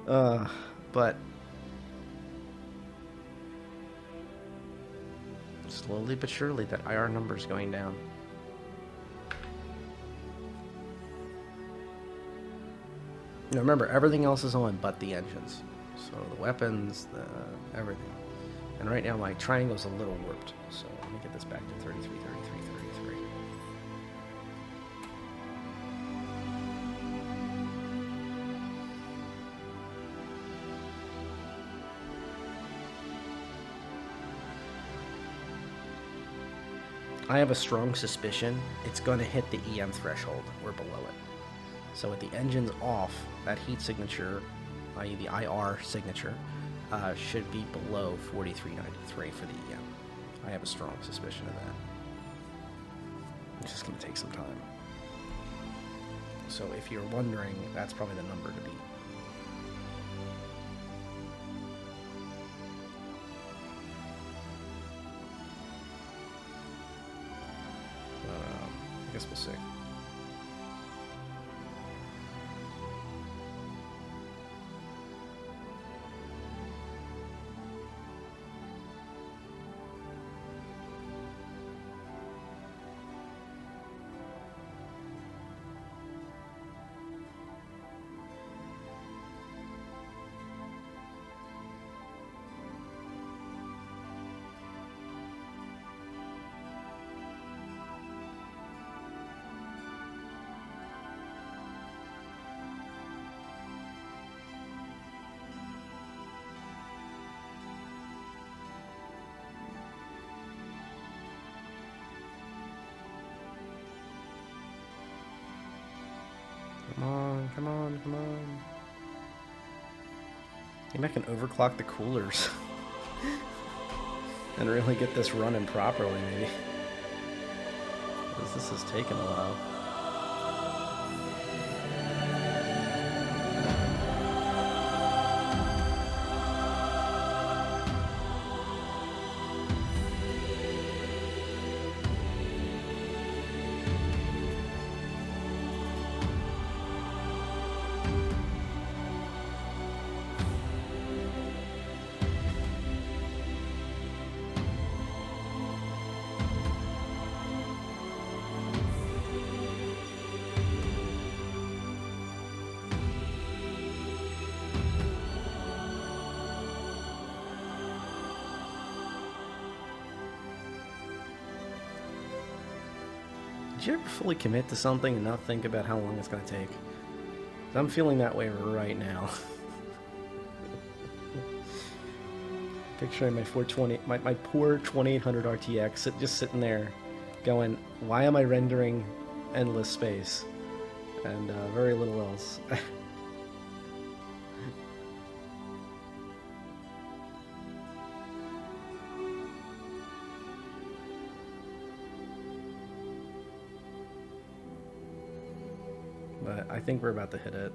But slowly but surely that IR number's going down. Now remember, everything else is on but the engines. So the weapons, everything. And right now my triangle's a little warped. So let me get this back to 33, 33, 33. I have a strong suspicion it's going to hit the EM threshold or below it. So with the engines off, that heat signature, i.e. the IR signature, should be below 4393 for the EM. I have a strong suspicion of that. It's just going to take some time. So if you're wondering, that's probably the number to beat. I guess we'll see. Come on, come on, come on. Maybe I can overclock the coolers. And really get this running properly, maybe. Because this is taking a while. Did you ever fully commit to something and not think about how long it's going to take? I'm feeling that way right now. Picturing my 420, my poor 2800 RTX just sitting there going, why am I rendering endless space? And very little else. But I think we're about to hit it.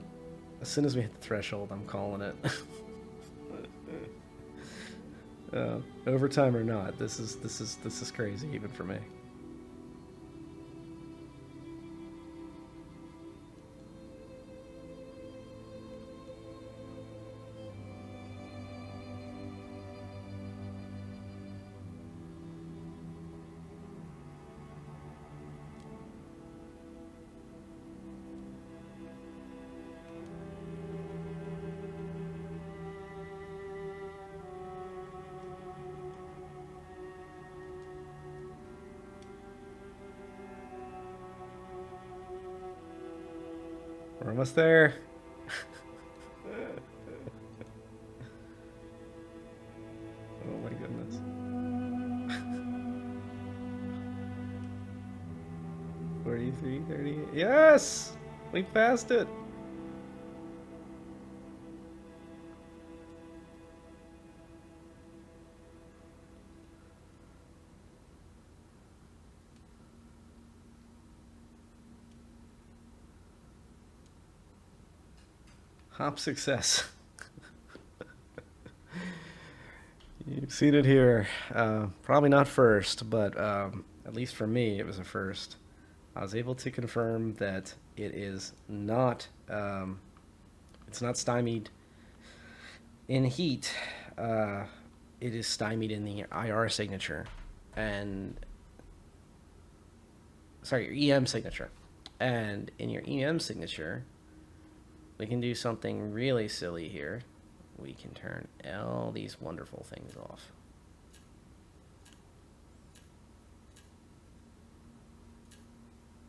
As soon as we hit the threshold, I'm calling it. Overtime or not, this is crazy even for me. We're almost there. Oh my goodness. 43, 38. Yes! We passed it. Hop success. You've seen it here. Probably not first, but at least for me, it was a first. I was able to confirm that it is not. It's not stymied in heat. It is stymied in the IR signature, and sorry, your EM signature. And in your EM signature, we can do something really silly here. We can turn all these wonderful things off.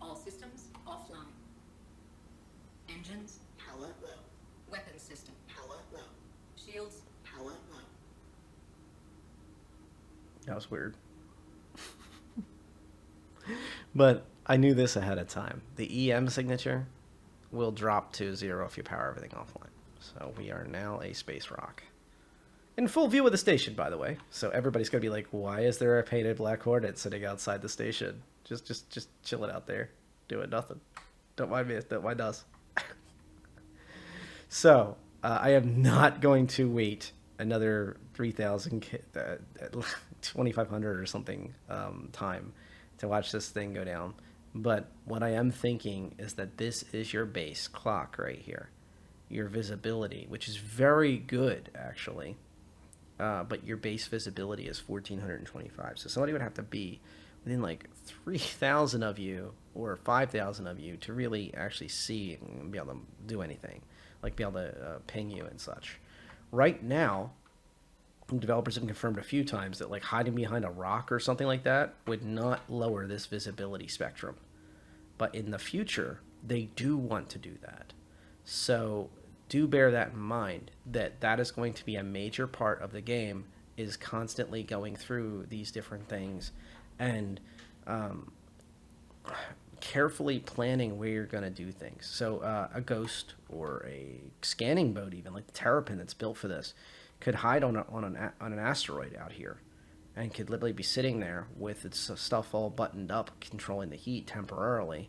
All systems offline. Engines power low. Weapons system power low. Shields power low. That was weird. But I knew this ahead of time. The EM signature will drop to 0 if you power everything offline. So we are now a space rock. In full view of the station, by the way. So everybody's going to be like, why is there a painted black Hornet sitting outside the station? Just chill it out there. Do it, nothing. Don't mind me. Don't mind us. So I am not going to wait another 3,000, 2,500 or something time to watch this thing go down. But what I am thinking is that this is your base clock right here. Your visibility, which is very good, actually. But your base visibility is 1,425. So somebody would have to be within like 3,000 of you or 5,000 of you to really actually see and be able to do anything. Like be able to ping you and such. Right now, developers have confirmed a few times that like hiding behind a rock or something like that would not lower this visibility spectrum. But in the future, they do want to do that. So do bear that in mind, that that is going to be a major part of the game, is constantly going through these different things and carefully planning where you're going to do things. So a ghost or a scanning boat, even like the Terrapin that's built for this, could hide on an asteroid out here and could literally be sitting there with its stuff all buttoned up, controlling the heat temporarily,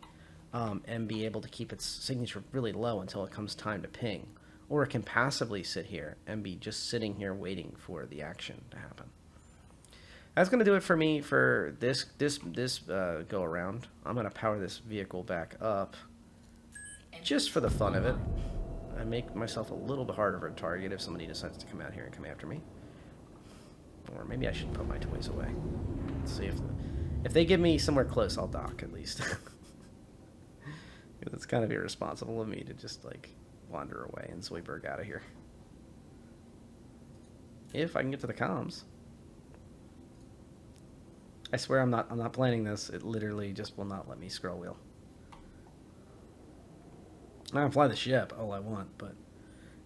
and be able to keep its signature really low until it comes time to ping. Or it can passively sit here and be just sitting here waiting for the action to happen. That's going to do it for me for this go around. I'm going to power this vehicle back up just for the fun of it. I make myself a little bit harder of a target if somebody decides to come out here and come after me. Or maybe I should put my toys away. Let's see if they give me somewhere close, I'll dock at least. It's kind of irresponsible of me to just like wander away and Zoidberg out of here. If I can get to the comms. I swear I'm not planning this. It literally just will not let me scroll wheel. I can fly the ship all I want, but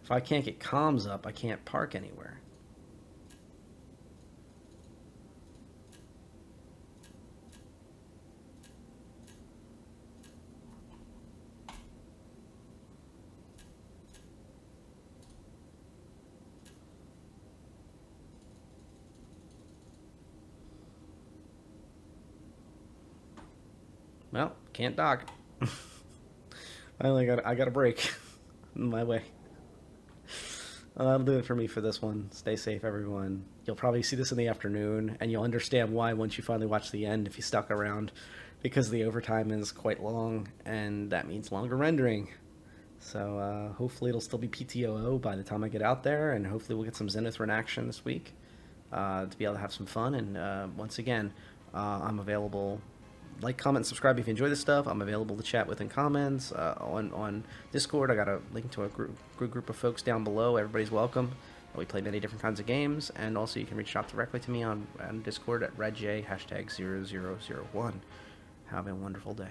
if I can't get comms up, I can't park anywhere. Well, can't dock. I got a break in my way. That'll do it for me for this one. Stay safe, everyone. You'll probably see this in the afternoon, and you'll understand why once you finally watch the end if you stuck around, because the overtime is quite long, and that means longer rendering. So hopefully it'll still be PTOO by the time I get out there, and hopefully we'll get some Xenothreat action this week to be able to have some fun. And once again, I'm available. Like, comment, subscribe if you enjoy this stuff. I'm available to chat with in comments on Discord. I got a link to a group of folks down below. Everybody's welcome. We play many different kinds of games, and also you can reach out directly to me on Discord at redj #0001. Have a wonderful day.